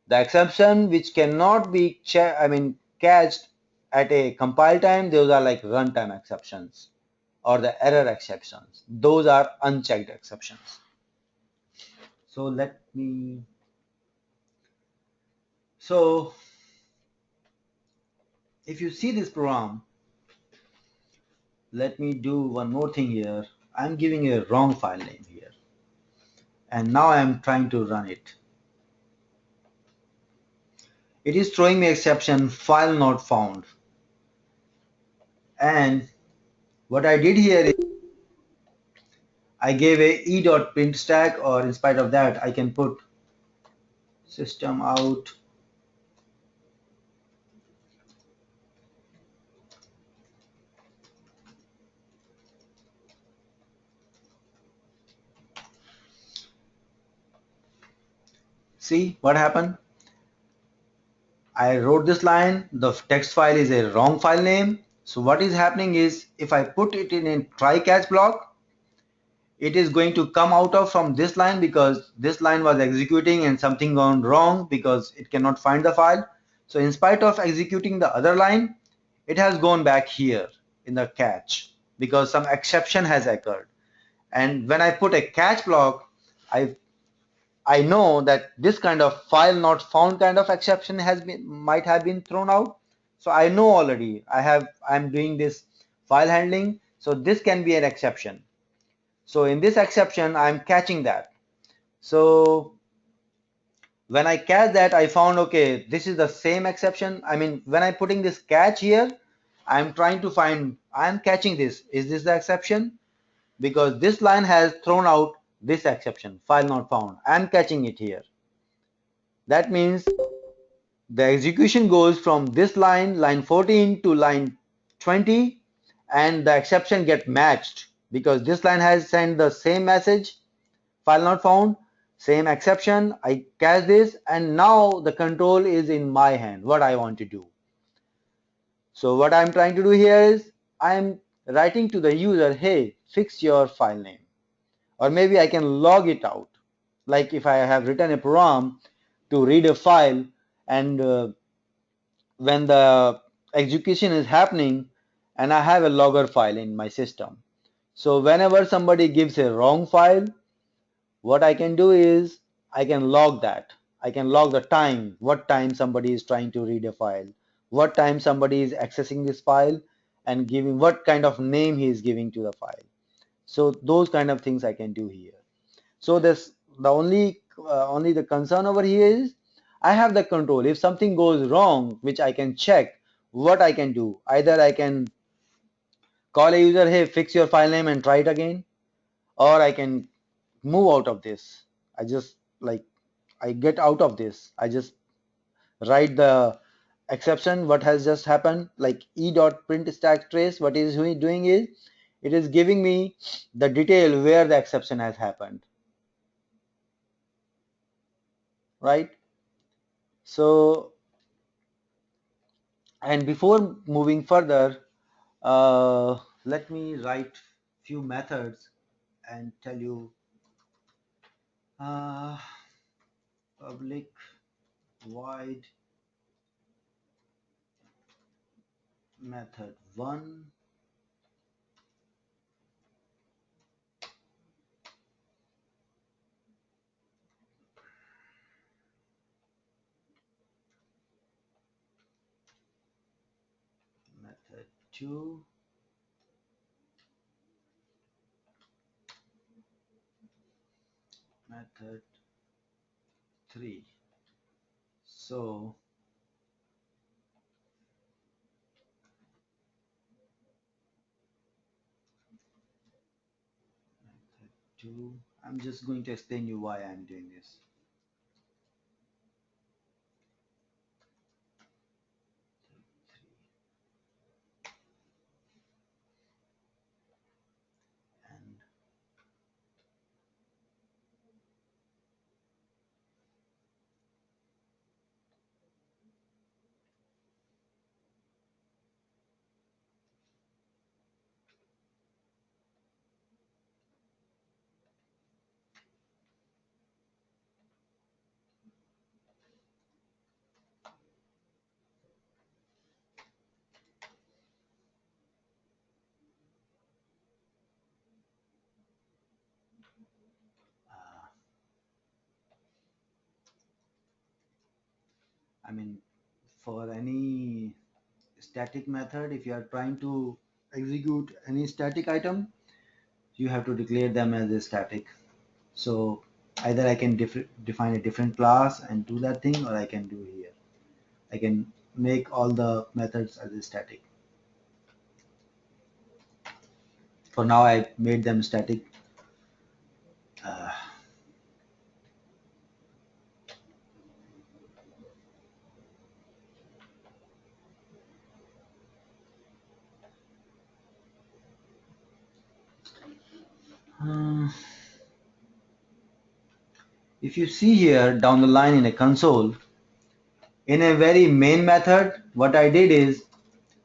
The exception which cannot be catched at a compile time, those are like runtime exceptions or the error exceptions. Those are unchecked exceptions. So so if you see this program, let me do one more thing here. I'm giving a wrong file name here. And now I'm trying to run it. It is throwing me exception file not found. And what I did here is I gave a e.print stack, or in spite of that, I can put system out. See what happened? I wrote this line, the text file is a wrong file name. So what is happening is if I put it in a try catch block, it is going to come out of from this line because this line was executing and something gone wrong because it cannot find the file. So in spite of executing the other line, it has gone back here in the catch because some exception has occurred. And when I put a catch block, I I know that this kind of file not found kind of exception might have been thrown out. So I know already I'm doing this file handling. So this can be an exception. So in this exception, I'm catching that. So when I catch that, I found, okay, this is the same exception. I mean, when I'm putting this catch here, I'm trying to find, I'm catching this. Is this the exception? Because this line has thrown out this exception, file not found. I'm catching it here. That means the execution goes from this line, line 14 to line 20, and the exception get matched because this line has sent the same message, file not found, same exception. I catch this, and now the control is in my hand, what I want to do. So what I'm trying to do here is I'm writing to the user, hey, fix your file name. Or maybe I can log it out. Like if I have written a program to read a file, and when the execution is happening, and I have a logger file in my system. So whenever somebody gives a wrong file, what I can do is I can log that. I can log the time, what time somebody is trying to read a file, what time somebody is accessing this file, and giving what kind of name he is giving to the file. So those kind of things I can do here. So this the only the concern over here is I have the control. If something goes wrong, which I can check, what I can do. Either I can call a user, hey, fix your file name and try it again, or I can move out of this. I just like I get out of this. I just write the exception what has just happened, like e.print stack trace. What is doing is it is giving me the detail where the exception has happened, right? So, and before moving further, let me write few methods and tell you uh, public void method 1, method 2, method 3. So method 2, I'm just going to explain you why I'm doing this. And uh, I mean, for any static method, if you are trying to execute any static item, you have to declare them as a static. So either I can define a different class and do that thing, or I can do here. I can make all the methods as a static. For now, I made them static. Uh, uh, if you see here down the line in a console, in a very main method, what I did is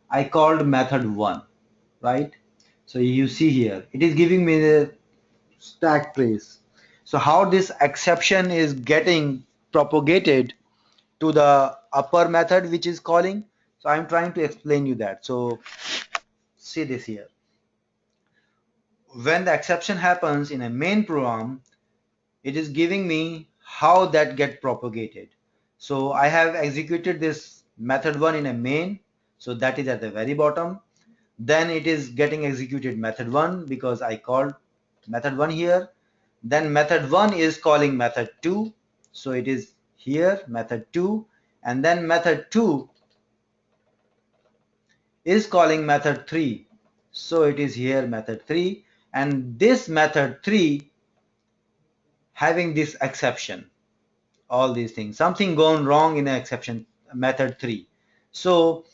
I called method 1, right? So you see here, it is giving me the stack trace. So how this exception is getting propagated to the upper method which is calling. So I'm trying to explain you that. So see this here. When the exception happens in a main program, it is giving me how that get propagated. So I have executed this method 1 in a main, so that is at the very bottom. Then it is getting executed method 1 because I called method 1 here. Then method 1 is calling method 2, so it is here method 2, and then method 2 is calling method 3, so it is here method 3, and this method 3 having this exception, all these things, something gone wrong in exception method 3. So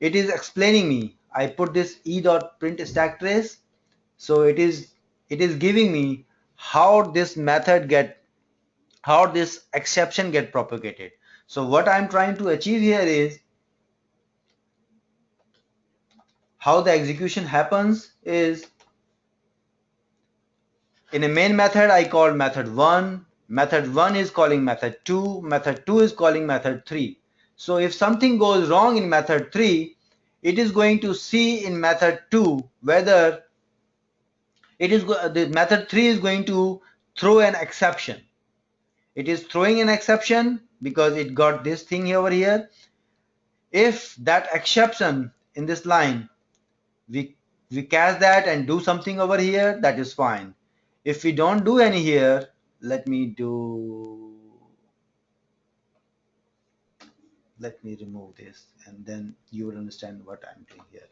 it is explaining me, I put this e.print stack trace, so it is giving me how this method get, how this exception get propagated. So what I'm trying to achieve here is, how the execution happens is, in a main method I called method 1, method 1 is calling method 2, method 2 is calling method 3. So if something goes wrong in method 3, it is going to see in method 2 whether it is the method 3 is going to throw an exception. It is throwing an exception because it got this thing over here. If that exception in this line, we catch that and do something over here, that is fine. If we don't do any here, let me remove this, and then you will understand what I'm doing here.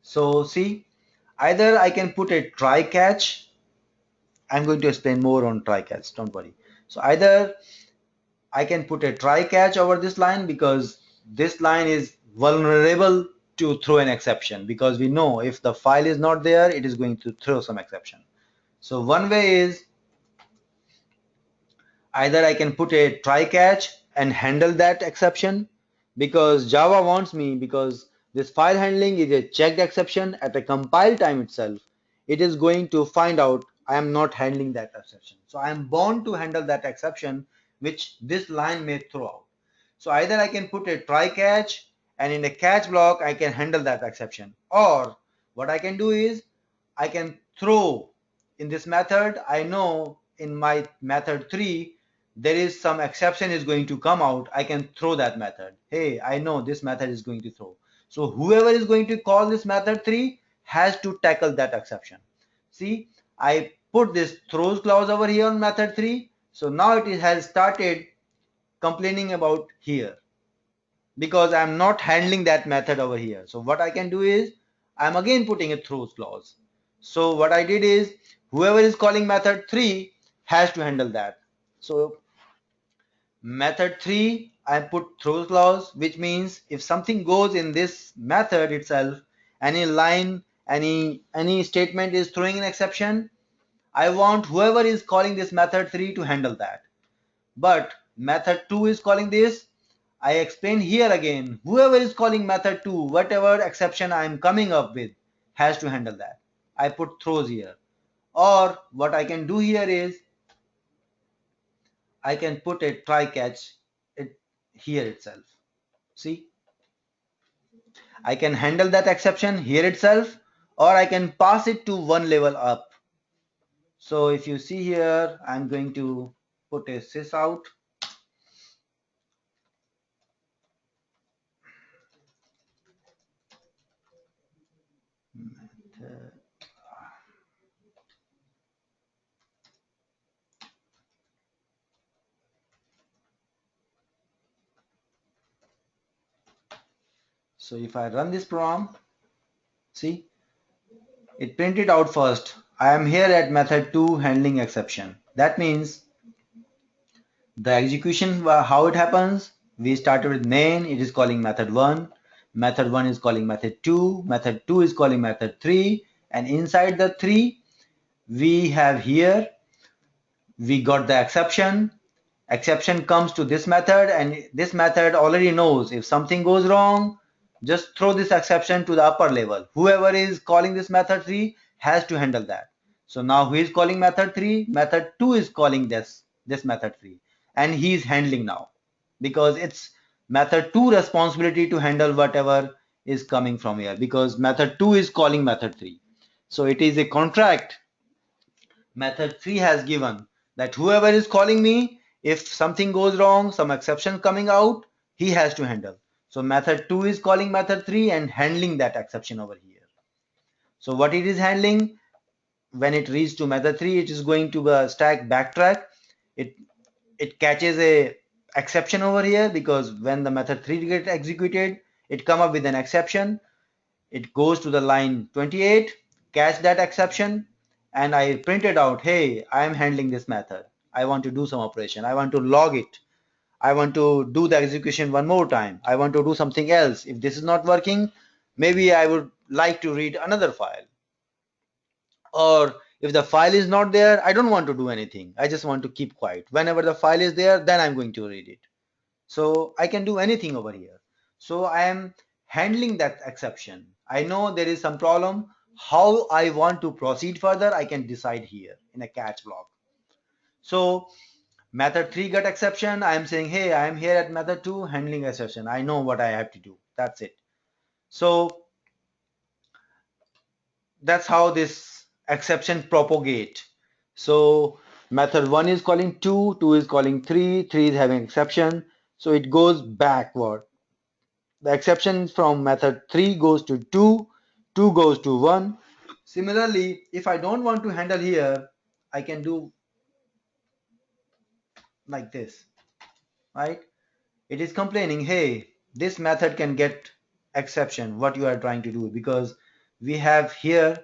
So see, either I can put a try catch. I'm going to explain more on try catch, don't worry. So either I can put a try catch over this line because this line is vulnerable to throw an exception, because we know if the file is not there, it is going to throw some exception. So one way is, either I can put a try catch and handle that exception, because Java wants me, because this file handling is a checked exception at a compile time itself, it is going to find out I am not handling that exception. So I am bound to handle that exception which this line may throw out. So either I can put a try catch, and in a catch block I can handle that exception, or what I can do is I can throw in this method. I know in my method 3 there is some exception is going to come out. I can throw that method. Hey, I know this method is going to throw. So whoever is going to call this method 3 has to tackle that exception. See, I put this throws clause over here on method 3. So now it has started complaining about here because I'm not handling that method over here. So what I can do is, I'm again putting a throws clause. So what I did is, whoever is calling method 3 has to handle that. So method 3, I put throws clause, which means if something goes in this method itself, any line, any statement is throwing an exception, I want whoever is calling this method 3 to handle that. But method 2 is calling this. I explain here again, whoever is calling method 2, whatever exception I am coming up with, has to handle that. I put throws here. Or what I can do here is, I can put a try catch it here itself. See, I can handle that exception here itself, or I can pass it to one level up. So if you see here, I'm going to put a sys out. So if I run this program, see, it printed out first. I am here at method 2 handling exception. That means the execution, how it happens, we started with main, it is calling method 1, method 1 is calling method 2, method 2 is calling method 3, and inside the 3 we have here, we got the exception comes to this method, and this method already knows if something goes wrong, just throw this exception to the upper level. Whoever is calling this method 3 has to handle that. So now who is calling method 3? Method 2 is calling this method 3, and he is handling now, because it's method 2 responsibility to handle whatever is coming from here, because method 2 is calling method 3. So it is a contract method 3 has given that whoever is calling me, if something goes wrong, some exception coming out, he has to handle. So method 2 is calling method 3 and handling that exception over here. So what it is handling, when it reaches to method 3, it is going to the stack backtrack. It catches a exception over here, because when the method 3 gets executed, it come up with an exception. It goes to the line 28, catch that exception, and I printed out, hey, I am handling this method. I want to do some operation. I want to log it. I want to do the execution one more time. I want to do something else. If this is not working, maybe I would like to read another file. Or if the file is not there, I don't want to do anything. I just want to keep quiet. Whenever the file is there, then I'm going to read it. So I can do anything over here. So I am handling that exception. I know there is some problem. How I want to proceed further, I can decide here in a catch block. So method 3 got exception. I am saying, hey, I am here at method 2 handling exception. I know what I have to do. That's it. So that's how this exception propagate. So method 1 is calling 2, 2 is calling 3, 3 is having exception. So it goes backward. The exception from method 3 goes to 2, 2 goes to 1. Similarly, if I don't want to handle here, I can do like this, right? It is complaining, hey, this method can get exception, what you are trying to do, because we have here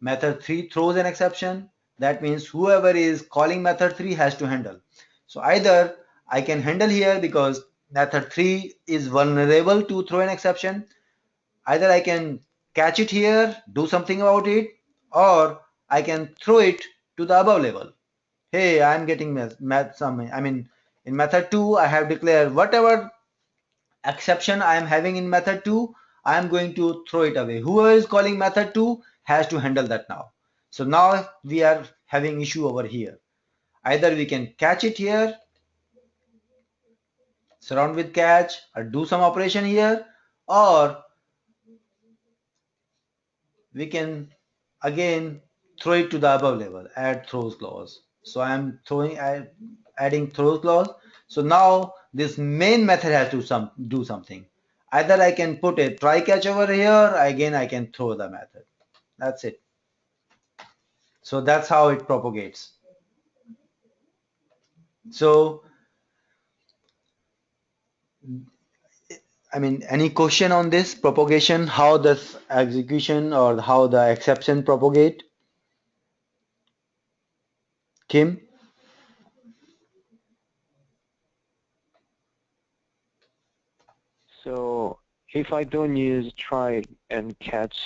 method 3 throws an exception. That means whoever is calling method 3 has to handle. So either I can handle here because method 3 is vulnerable to throw an exception. Either I can catch it here, do something about it, or I can throw it to the above level. Hey, I'm getting in method 2, I have declared whatever exception I am having in method 2, I am going to throw it away. Whoever is calling method 2 has to handle that now. So now we are having issue over here. Either we can catch it here, surround with catch, or do some operation here, or we can again throw it to the above level, add throws clause. So I am adding throws clause. So now this main method has to do something. Either I can put a try catch over here, again I can throw the method. That's it. So that's how it propagates. So any question on this propagation, how this execution or how the exception propagate? Kim? So if I don't use try and catch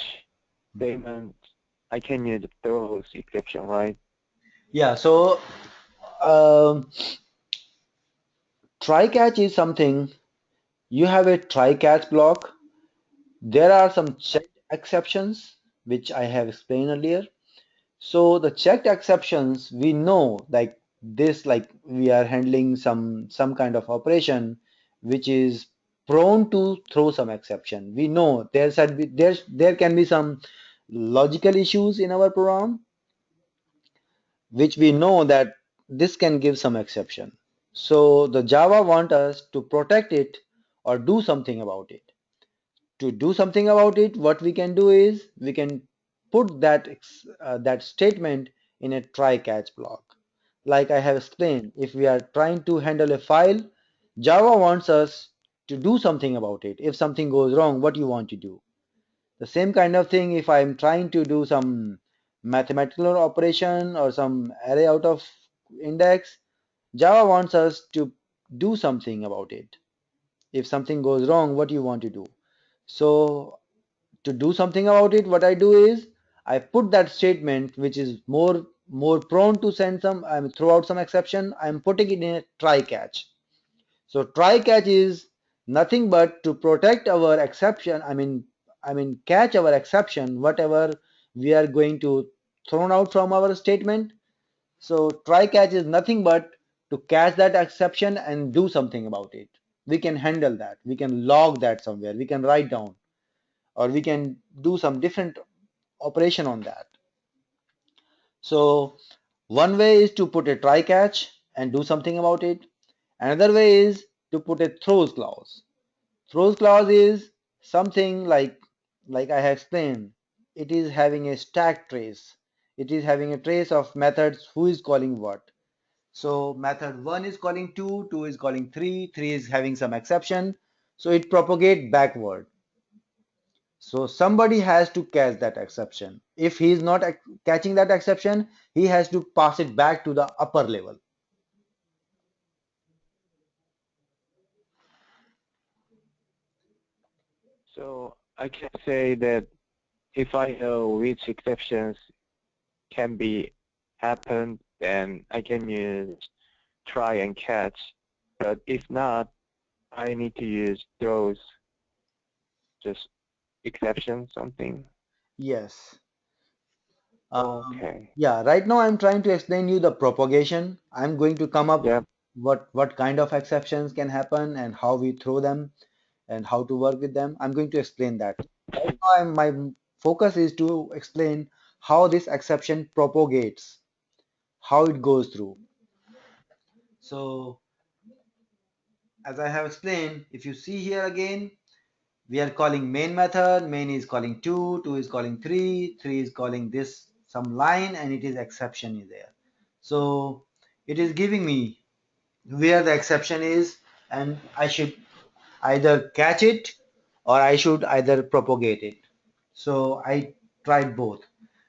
payment, I can use throws exception, right? Yeah, so um, try catch is something, you have a try catch block. There are some checked exceptions, which I have explained earlier. So the checked exceptions, we know like this, like we are handling some kind of operation which is prone to throw some exception. We know there can be some logical issues in our program, which we know that this can give some exception. So the Java want us to protect it or do something about it. To do something about it, what we can do is we can put that statement in a try catch block. Like I have explained, if we are trying to handle a file, Java wants us to do something about it. If something goes wrong, what you want to do? The same kind of thing, if I'm trying to do some mathematical operation or some array out of index, Java wants us to do something about it. If something goes wrong, what you want to do? So to do something about it, what I do is I put that statement which is more prone to send some, throw out some exception. I'm putting it in a try catch. So try catch is nothing but to protect our exception. Catch our exception, whatever we are going to thrown out from our statement. So try catch is nothing but to catch that exception and do something about it. We can handle that. We can log that somewhere. We can write down, or we can do some different operation on that. So one way is to put a try catch and do something about it. Another way is to put a throws clause. Throws clause is something like I have explained. It is having a stack trace. It is having a trace of methods who is calling what. So method 1 is calling 2, 2 is calling 3, 3 is having some exception. So it propagate backward. So somebody has to catch that exception. If he is not catching that exception, he has to pass it back to the upper level. So I can say that if I know which exceptions can be happened, then I can use try and catch. But if not, I need to use those just exception something. Yes. Okay. Yeah, right now I'm trying to explain you the propagation. I'm going to come up Yep. what kind of exceptions can happen and how we throw them and how to work with them. I'm going to explain that. Right now my focus is to explain how this exception propagates, how it goes through. So as I have explained, if you see here again, we are calling main method, main is calling 2, 2 is calling 3, 3 is calling this some line, and it is exception is there. So it is giving me where the exception is, and I should either catch it or I should either propagate it. So I tried both.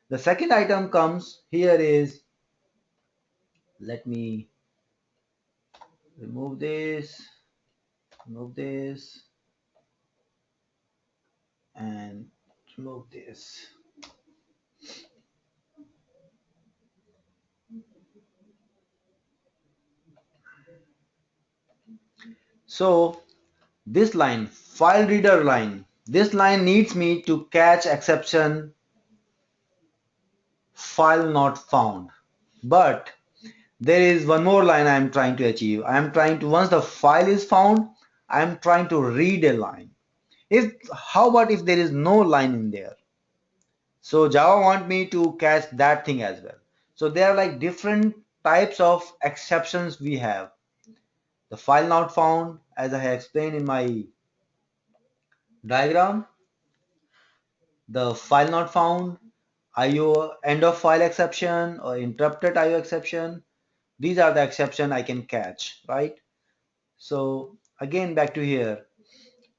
The second item comes here is, let me remove this, remove this, and remove this. So this line, file reader line, this line needs me to catch exception file not found. But there is one more line I am trying to achieve. I am trying to, once the file is found, I am trying to read a line. If how about if there is no line in there? So Java want me to catch that thing as well. So there are like different types of exceptions we have. The file not found, as I have explained in my diagram, the file not found, IO end of file exception or interrupted IO exception. These are the exception I can catch, right? So again back to here.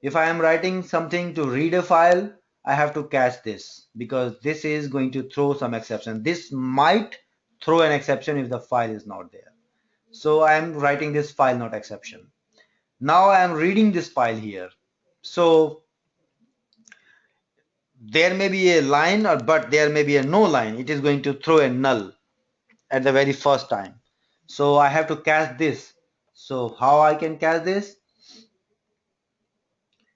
If I am writing something to read a file, I have to catch this because this is going to throw some exception. This might throw an exception if the file is not there. So I am writing this file not exception. Now I am reading this file here. So there may be a line but there may be a no line. It is going to throw a null at the very first time. So I have to catch this. So how I can catch this?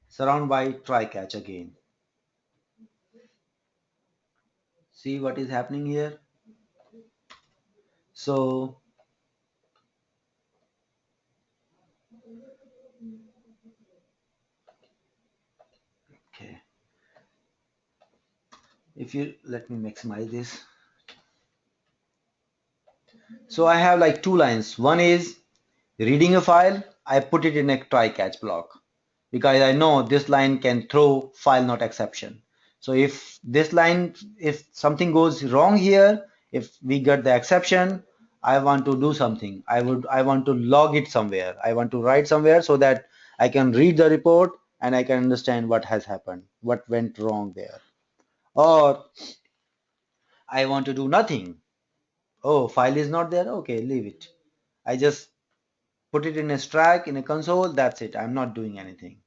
Surround by try catch again. See what is happening here? So okay, if you let me maximize this. So I have like two lines. One is reading a file. I put it in a try catch block because I know this line can throw file not exception. So if this line, if something goes wrong here, if we get the exception, I want to do something. I want to log it somewhere. I want to write somewhere so that I can read the report and I can understand what has happened, what went wrong there. Or I want to do nothing. Oh, file is not there. Okay, leave it. I just put it in a stack in a console. That's it. I'm not doing anything.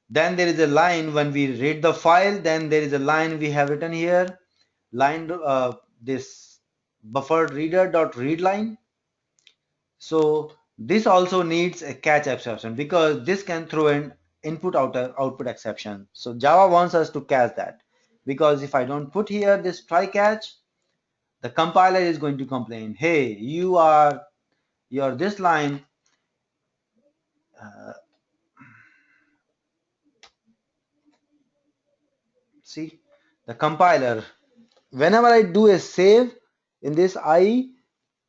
Then there is a line when we read the file. Then there is a line we have written here. Line this buffered reader dot read line. So this also needs a catch exception because this can throw an input output exception. So Java wants us to catch that because if I don't put here this try catch, the compiler is going to complain, hey, your this line see, the compiler, whenever I do a save in this IE,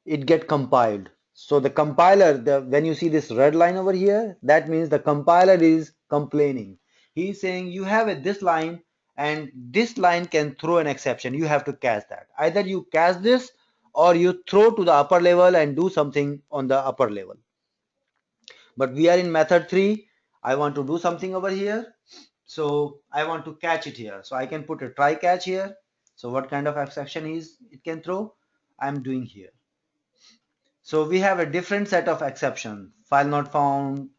it get compiled. So the compiler, when you see this red line over here, that means the compiler is complaining. He's saying you have this line and this line can throw an exception. You have to catch that. Either you catch this or you throw to the upper level and do something on the upper level. But we are in method 3. I want to do something over here. So I want to catch it here. So I can put a try catch here. So what kind of exception it can throw? I'm doing here. So we have a different set of exceptions, file not found,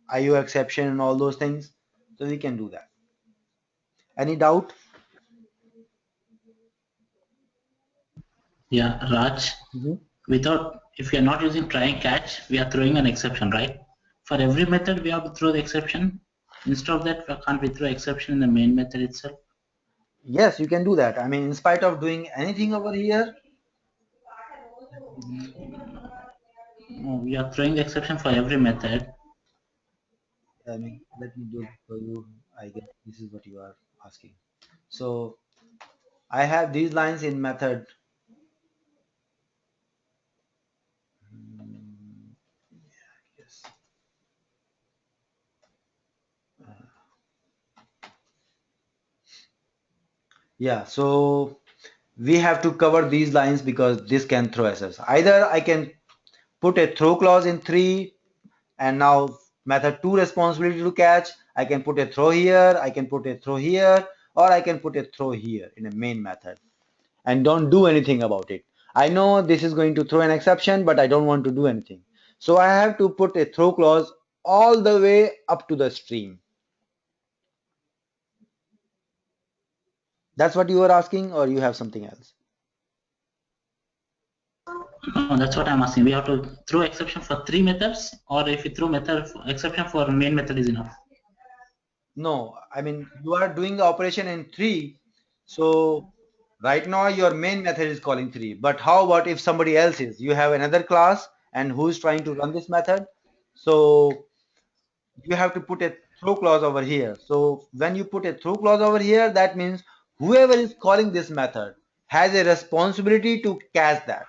IO exception, and all those things. So we can do that. Any doubt? Yeah, Raj. If we are not using try and catch, we are throwing an exception, right? For every method, we have to throw the exception. Instead of that, can't we throw exception in the main method itself? Yes, you can do that. I mean, in spite of doing anything over here. No, we are throwing the exception for every method. I mean, let me do it for you. I guess this is what you are asking. So I have these lines in method. Yes. Yeah, so we have to cover these lines because this can throw SS. Either I can put a throw clause in 3 and now method 2 responsibility to catch. I can put a throw here, I can put a throw here, or I can put a throw here in a main method and don't do anything about it. I know this is going to throw an exception, but I don't want to do anything. So I have to put a throw clause all the way up to the stream. That's what you are asking, or you have something else? No, that's what I'm asking. We have to throw exception for 3 methods, or if we throw exception for main method is enough. No, I mean, you are doing the operation in 3. So right now your main method is calling 3. But how about if somebody else is? You have another class and who's trying to run this method? So you have to put a throw clause over here. So when you put a throw clause over here, that means whoever is calling this method has a responsibility to catch that.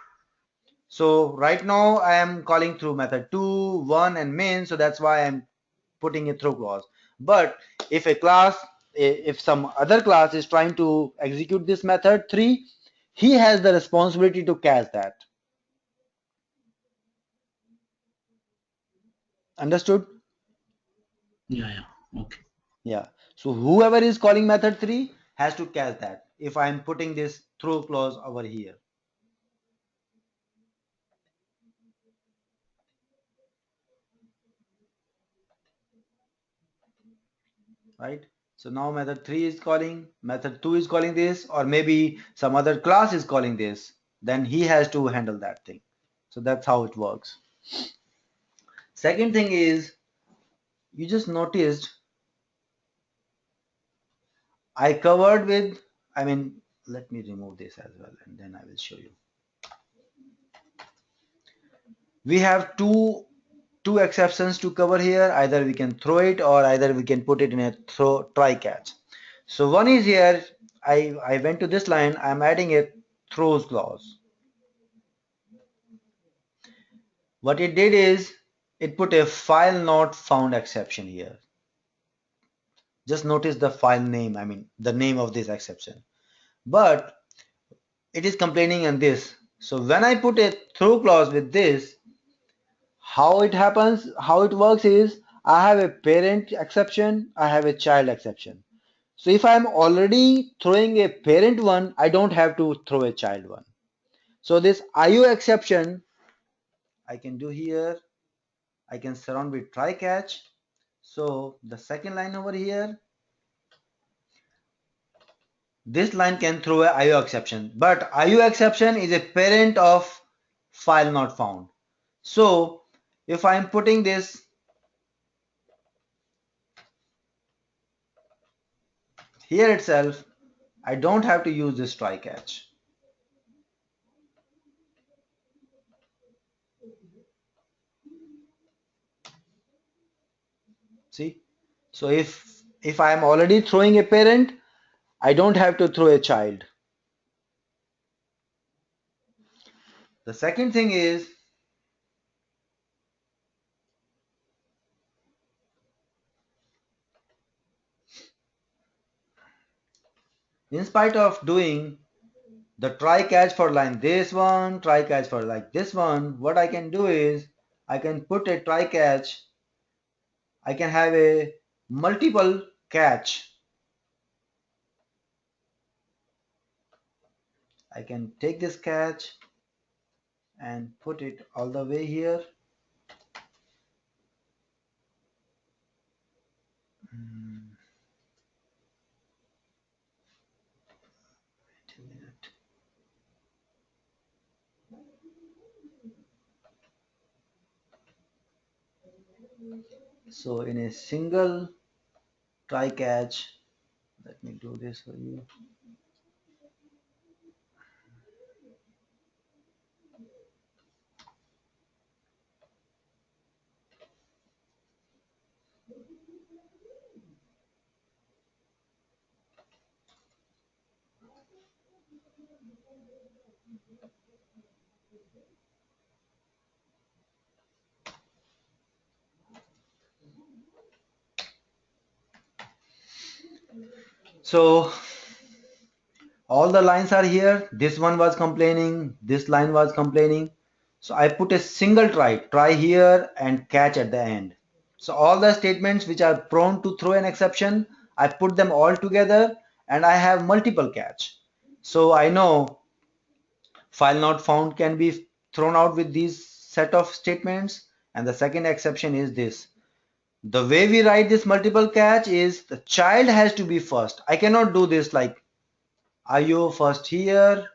So right now I am calling through method 2, 1 and main. So that's why I'm putting a throw clause. But if if some other class is trying to execute this method 3, he has the responsibility to catch that. Understood? Yeah, okay. Yeah. So whoever is calling method 3 has to catch that if I'm putting this throw clause over here. Right? So now method 3 is calling, method 2 is calling this, or maybe some other class is calling this. Then he has to handle that thing. So that's how it works. Second thing is, you just noticed I covered with, I mean, let me remove this as well and then I will show you. We have two exceptions to cover here. Either we can throw it or either we can put it in a try catch. So one is here, I went to this line, I'm adding a throws clause. What it did is it put a file not found exception here. Just notice the file name, I mean the name of this exception. But it is complaining on this. So when I put a throw clause with this, how it happens, how it works is I have a parent exception, I have a child exception. So if I'm already throwing a parent one, I don't have to throw a child one. So this IO exception I can do here, I can surround with try catch. So the second line over here, this line can throw a IO exception, but IO exception is a parent of file not found. So if I'm putting this here itself, I don't have to use this try catch. So if I am already throwing a parent, I don't have to throw a child. The second thing is, in spite of doing the try catch for line this one, try catch for like this one, what I can do is I can put a try catch. I can have a multiple catch. I can take this catch and put it all the way here. Wait a minute. So in a single try catch, let me do this for you. So all the lines are here. This one was complaining, this line was complaining. So I put a single try here and catch at the end. So all the statements which are prone to throw an exception, I put them all together and I have multiple catch. So I know file not found can be thrown out with these set of statements. And the second exception is this. The way we write this multiple catch is the child has to be first. I cannot do this like are you first here?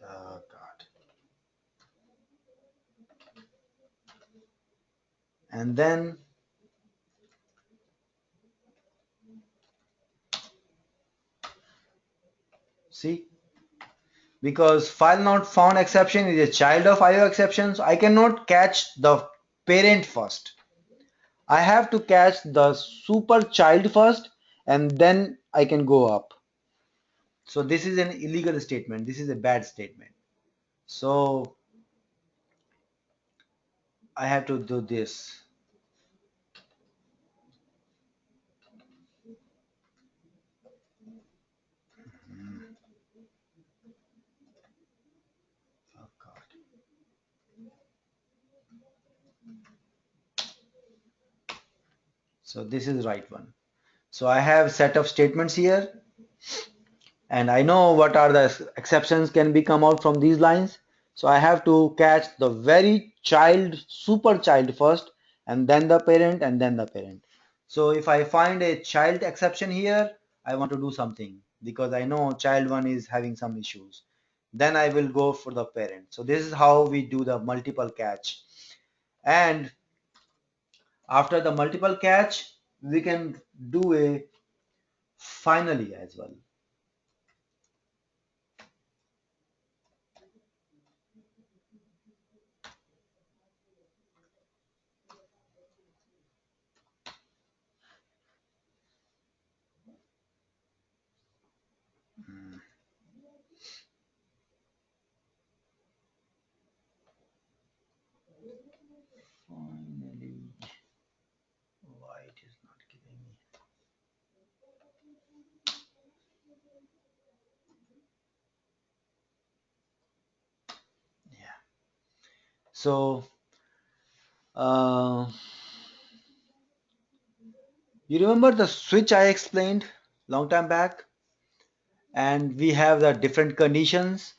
Oh God. And then see, because file not found exception is a child of IO exception, so I cannot catch the parent first. I have to catch the super child first and then I can go up. So this is an illegal statement. This is a bad statement. So I have to do this. Oh God. So this is right one. So I have set of statements here and I know what are the exceptions can be come out from these lines. So I have to catch the very child, super child first, and then the parent, and then the parent. So if I find a child exception here, I want to do something because I know child one is having some issues. Then I will go for the parent. So this is how we do the multiple catch. And after the multiple catch, we can do a finally as well. Finally, why it is not giving me. Yeah. So you remember the switch I explained long time back, and we have the different conditions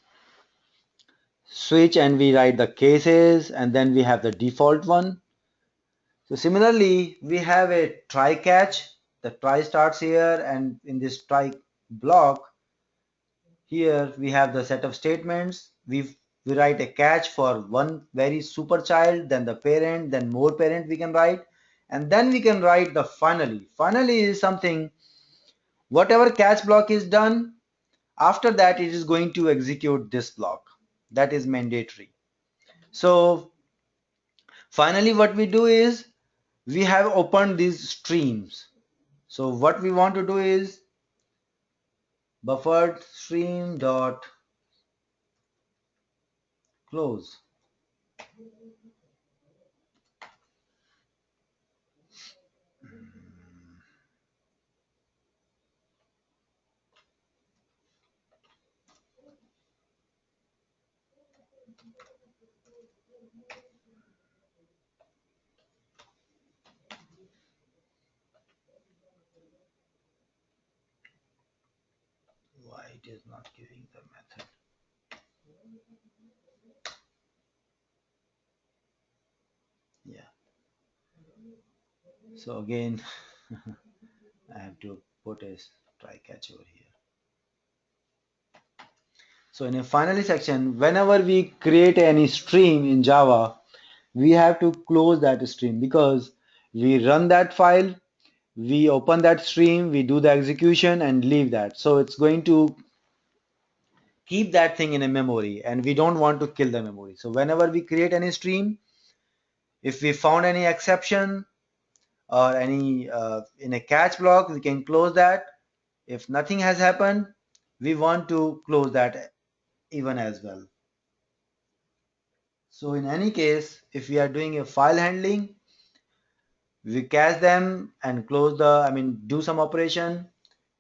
switch, and we write the cases, and then we have the default one. So similarly, we have a try catch. The try starts here, and in this try block, here we have the set of statements. We write a catch for one very super child, then the parent, then more parent we can write, and then we can write the finally. Finally is something, whatever catch block is done, After that, it is going to execute this block. That is mandatory. So finally, what we do is we have opened these streams. So what we want to do is buffered stream dot close. Why it is not giving the method? Yeah. So again, I have to put a try catch over here. So in a finally section, whenever we create any stream in Java, we have to close that stream because we run that file, we open that stream, we do the execution and leave that. So it's going to keep that thing in a memory and we don't want to kill the memory. So whenever we create any stream, if we found any exception or any in a catch block, we can close that. If nothing has happened, we want to close that even as well. So in any case, if we are doing a file handling, we catch them and close the, do some operation.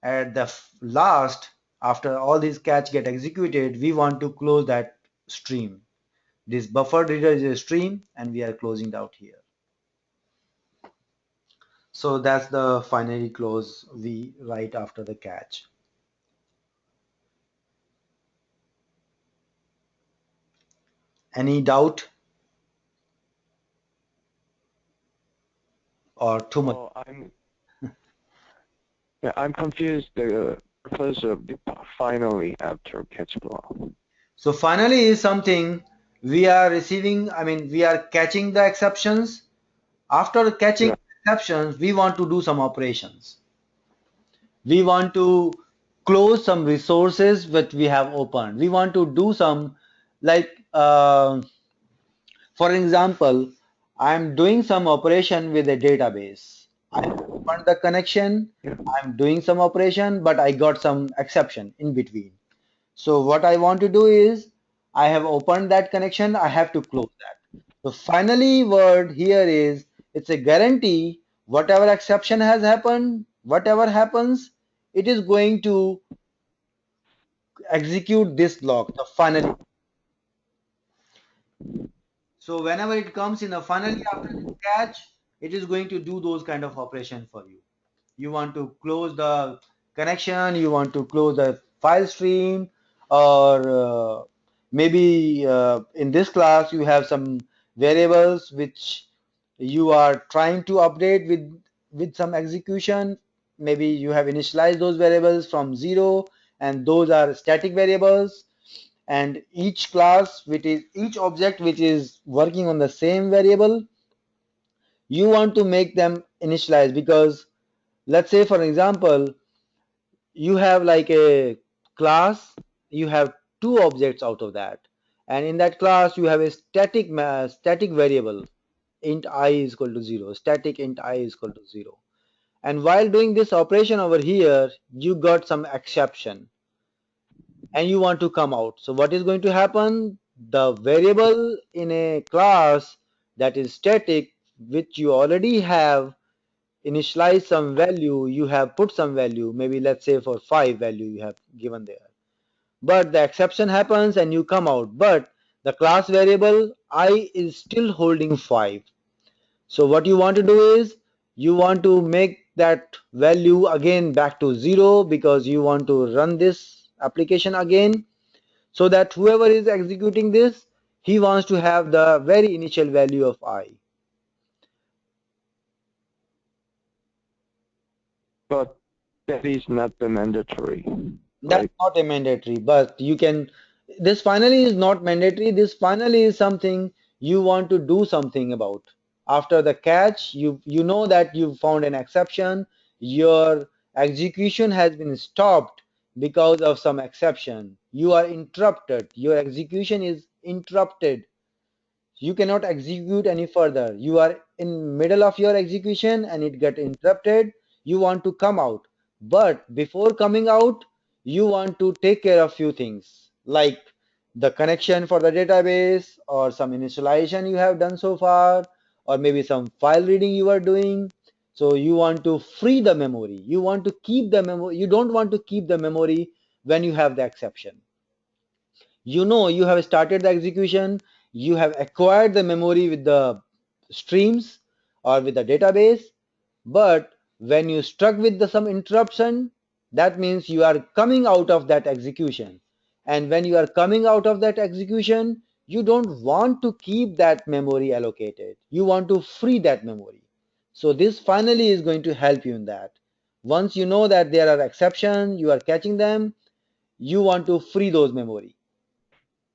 At the last, after all these catch get executed, we want to close that stream. This buffer reader is a stream and we are closing it out here. So that's the finally close we write after the catch. Any doubt or too much? Oh, I'm confused. The purpose of the finally after catch block. So finally is something we are receiving, we are catching the exceptions. After catching exceptions, we want to do some operations. We want to close some resources that we have opened. We want to do some, like, for example, I'm doing some operation with a database. I opened the connection, I'm doing some operation, but I got some exception in between. So what I want to do is, I have opened that connection, I have to close that. So finally word here is, it's a guarantee whatever exception has happened, whatever happens, it is going to execute this block, the finally. So whenever it comes in the finally after the catch, it is going to do those kind of operation for you. You want to close the connection, you want to close the file stream, or maybe in this class you have some variables which you are trying to update with some execution. Maybe you have initialized those variables from 0 and those are static variables, and each class which is each object which is working on the same variable, you want to make them initialize, because let's say for example you have like a class, you have two objects out of that, and in that class you have a static variable int I is equal to 0, static int I is equal to 0, and while doing this operation over here you got some exception and you want to come out. So what is going to happen? The variable in a class that is static, which you already have initialized some value, you have put some value, maybe let's say for 5 value you have given there. But the exception happens and you come out, but the class variable I is still holding 5. So what you want to do is, you want to make that value again back to 0 because you want to run this application again, so that whoever is executing this, he wants to have the very initial value of I. But that is not the mandatory. That's Right? not a mandatory, but you can, this finally is not mandatory, this finally is something you want to do something about. After the catch, you know that you found an exception, your execution has been stopped because of some exception. You are interrupted. Your execution is interrupted. You cannot execute any further. You are in middle of your execution and it get interrupted. You want to come out. But before coming out, you want to take care of few things like the connection for the database or some initialization you have done so far, or maybe some file reading you are doing. So you want to free the memory. You want to keep the memory. You don't want to keep the memory when you have the exception. You know you have started the execution, you have acquired the memory with the streams or with the database, but when you struck with some interruption, that means you are coming out of that execution. And when you are coming out of that execution, you don't want to keep that memory allocated. You want to free that memory. So this finally is going to help you in that. Once you know that there are exceptions, you are catching them, you want to free those memory.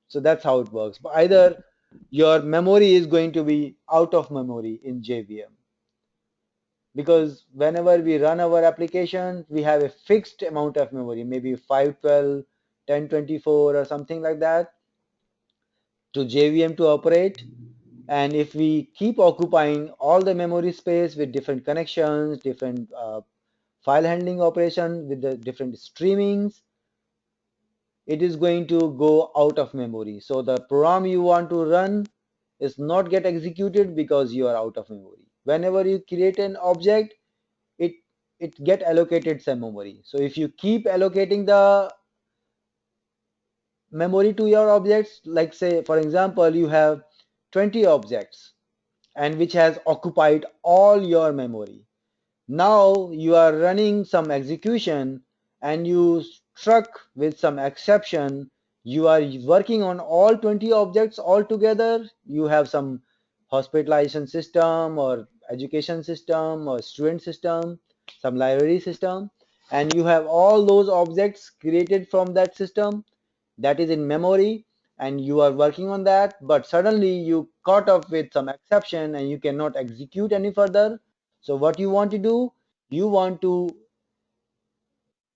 So that's how it works. But either your memory is going to be out of memory in JVM, because whenever we run our application, we have a fixed amount of memory, maybe 512, 1024 or something like that to JVM to operate. And if we keep occupying all the memory space with different connections, different file handling operation with the different streamings, it is going to go out of memory. So the program you want to run is not get executed because you are out of memory. Whenever you create an object, it it get allocated some memory. So if you keep allocating the memory to your objects, like say for example you have 20 objects and which has occupied all your memory. Now you are running some execution and you struck with some exception. You are working on all 20 objects all together. You have some hospitalization system or education system or student system, some library system, and you have all those objects created from that system that is in memory, and you are working on that, but suddenly you caught up with some exception and you cannot execute any further. So what you want to do, you want to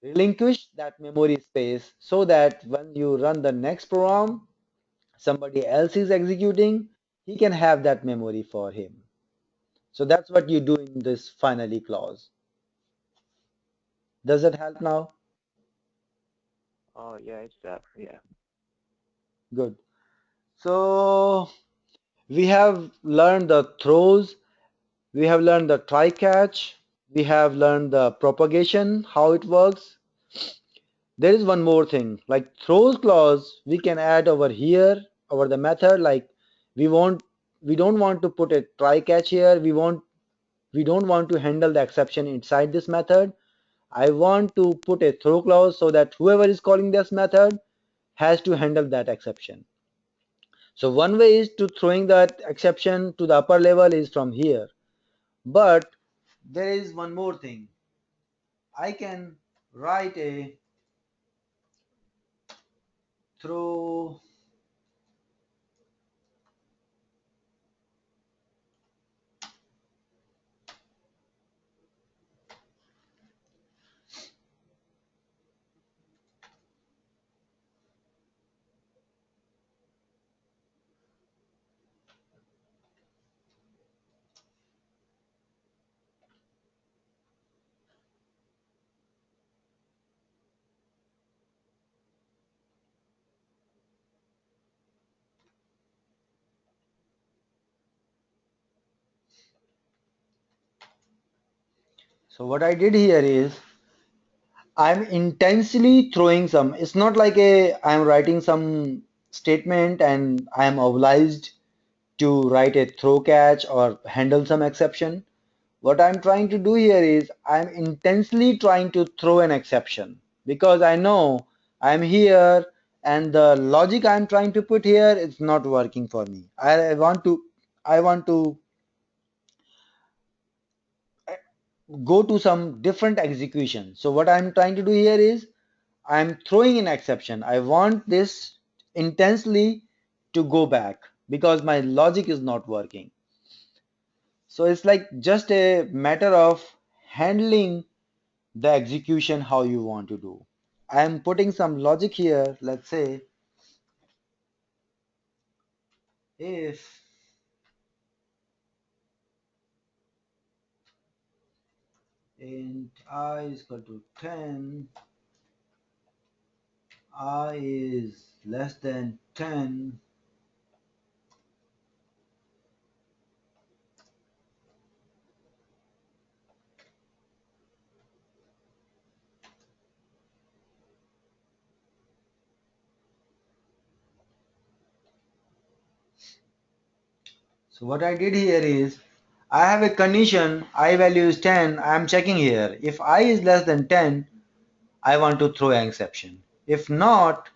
relinquish that memory space so that when you run the next program, somebody else is executing, he can have that memory for him. So that's what you do in this finally clause. Does that help now? Oh, yeah, it's that. Yeah. Good. So we have learned the throws, we have learned the try catch, we have learned the propagation, how it works. There is one more thing, like throws clause we can add over here over the method. Like we want, we don't want to put a try catch here, we don't want to handle the exception inside this method. I want to put a throw clause so that whoever is calling this method has to handle that exception. So one way is to throwing that exception to the upper level is from here. But there is one more thing. I can write a throw So what I did here is I'm intensely throwing some. It's not like a I'm writing some statement and I am obliged to write a throw catch or handle some exception. What I'm trying to do here is I'm intensely trying to throw an exception because I know I'm here and the logic I'm trying to put here is not working for me. I want to go to some different execution. So what I'm trying to do here is I'm throwing an exception. I want this intensely to go back because my logic is not working. So it's like just a matter of handling the execution how you want to do. I am putting some logic here. Let's say if int I is equal to 10, I is less than 10, so what I did here is I have a condition I value is 10. I am checking here. If I is less than 10, I want to throw an exception. If not,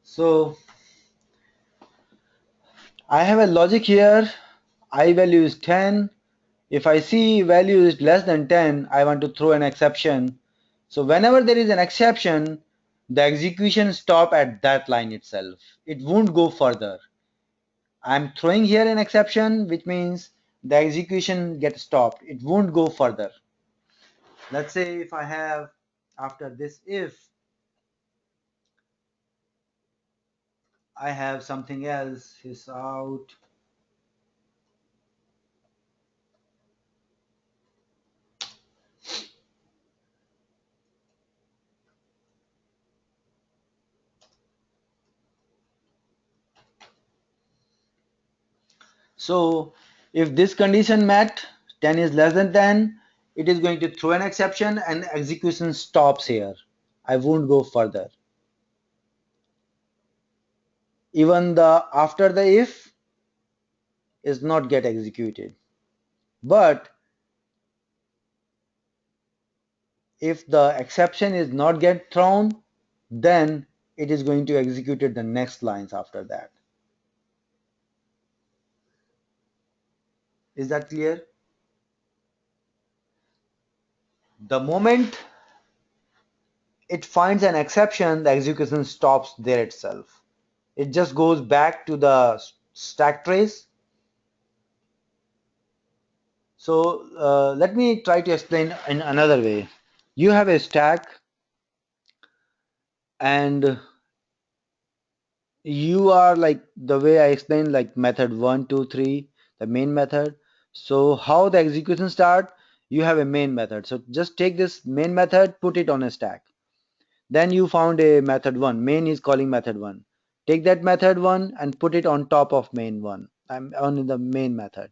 so I have a logic here. I value is 10. If I see value is less than 10, I want to throw an exception. So whenever there is an exception, the execution stop at that line itself. It won't go further. I'm throwing here an exception, which means the execution gets stopped. It won't go further. Let's say if I have after this if I have something else is out. So if this condition met, 10 is less than 10, it is going to throw an exception and execution stops here. I won't go further. Even the after the if is not get executed. But if the exception is not get thrown, then it is going to execute the next lines after that. Is that clear? The moment it finds an exception, the execution stops there itself. It just goes back to the stack trace. So let me try to explain in another way. You have a stack and you are like the way I explained, like method 1, 2, 3, the main method. So how the execution start? You have a main method. So just take this main method, put it on a stack. Then you found a method 1. Main is calling method 1. Take that method 1 and put it on top of main 1. I'm on the main method.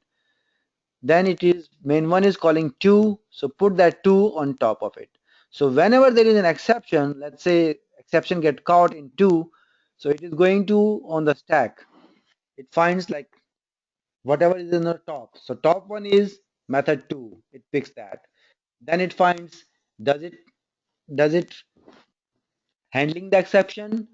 Then it is main 1 is calling 2. So put that 2 on top of it. So whenever there is an exception, let's say exception get caught in 2. So it is going to on the stack. It finds like whatever is in the top. So top one is method 2. It picks that. Then it finds does it handling the exception?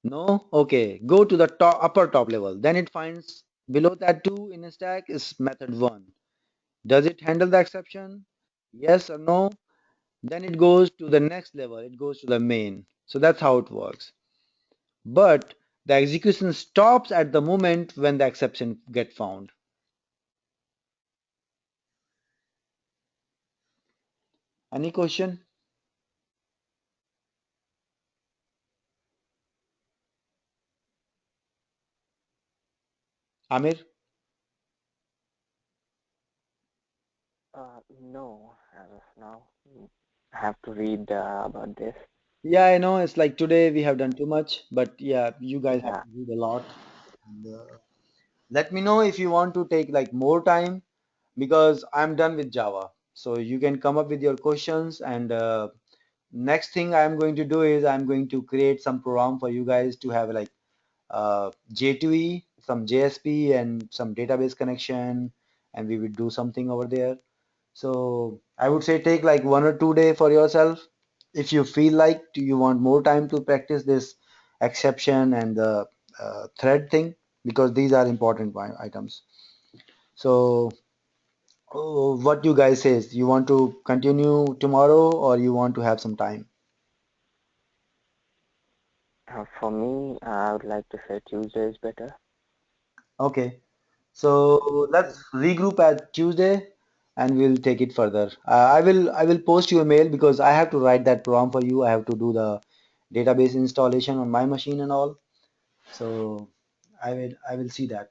No? Okay. Go to the top upper top level. Then it finds below that 2 in a stack is method 1. Does it handle the exception? Yes or no? Then it goes to the next level. It goes to the main. So that's how it works. But the execution stops at the moment when the exception get found. Any question? Amir? No, as of now. I have to read about this. Yeah, I know it's like today we have done too much, but yeah, you guys have Yeah. to read a lot. And, let me know if you want to take like more time because I'm done with Java. So you can come up with your questions and next thing I'm going to do is I'm going to create some program for you guys to have like J2E, some JSP and some database connection and we will do something over there. So I would say take like 1 or 2 day for yourself if you feel like you want more time to practice this exception and the thread thing, because these are important items. So what you guys says, you want to continue tomorrow or you want to have some time? For me, I would like to say Tuesday is better. Okay, so let's regroup at Tuesday and we'll take it further. I will post you a mail because I have to write that program for you. I have to do the database installation on my machine and all. So I will see that.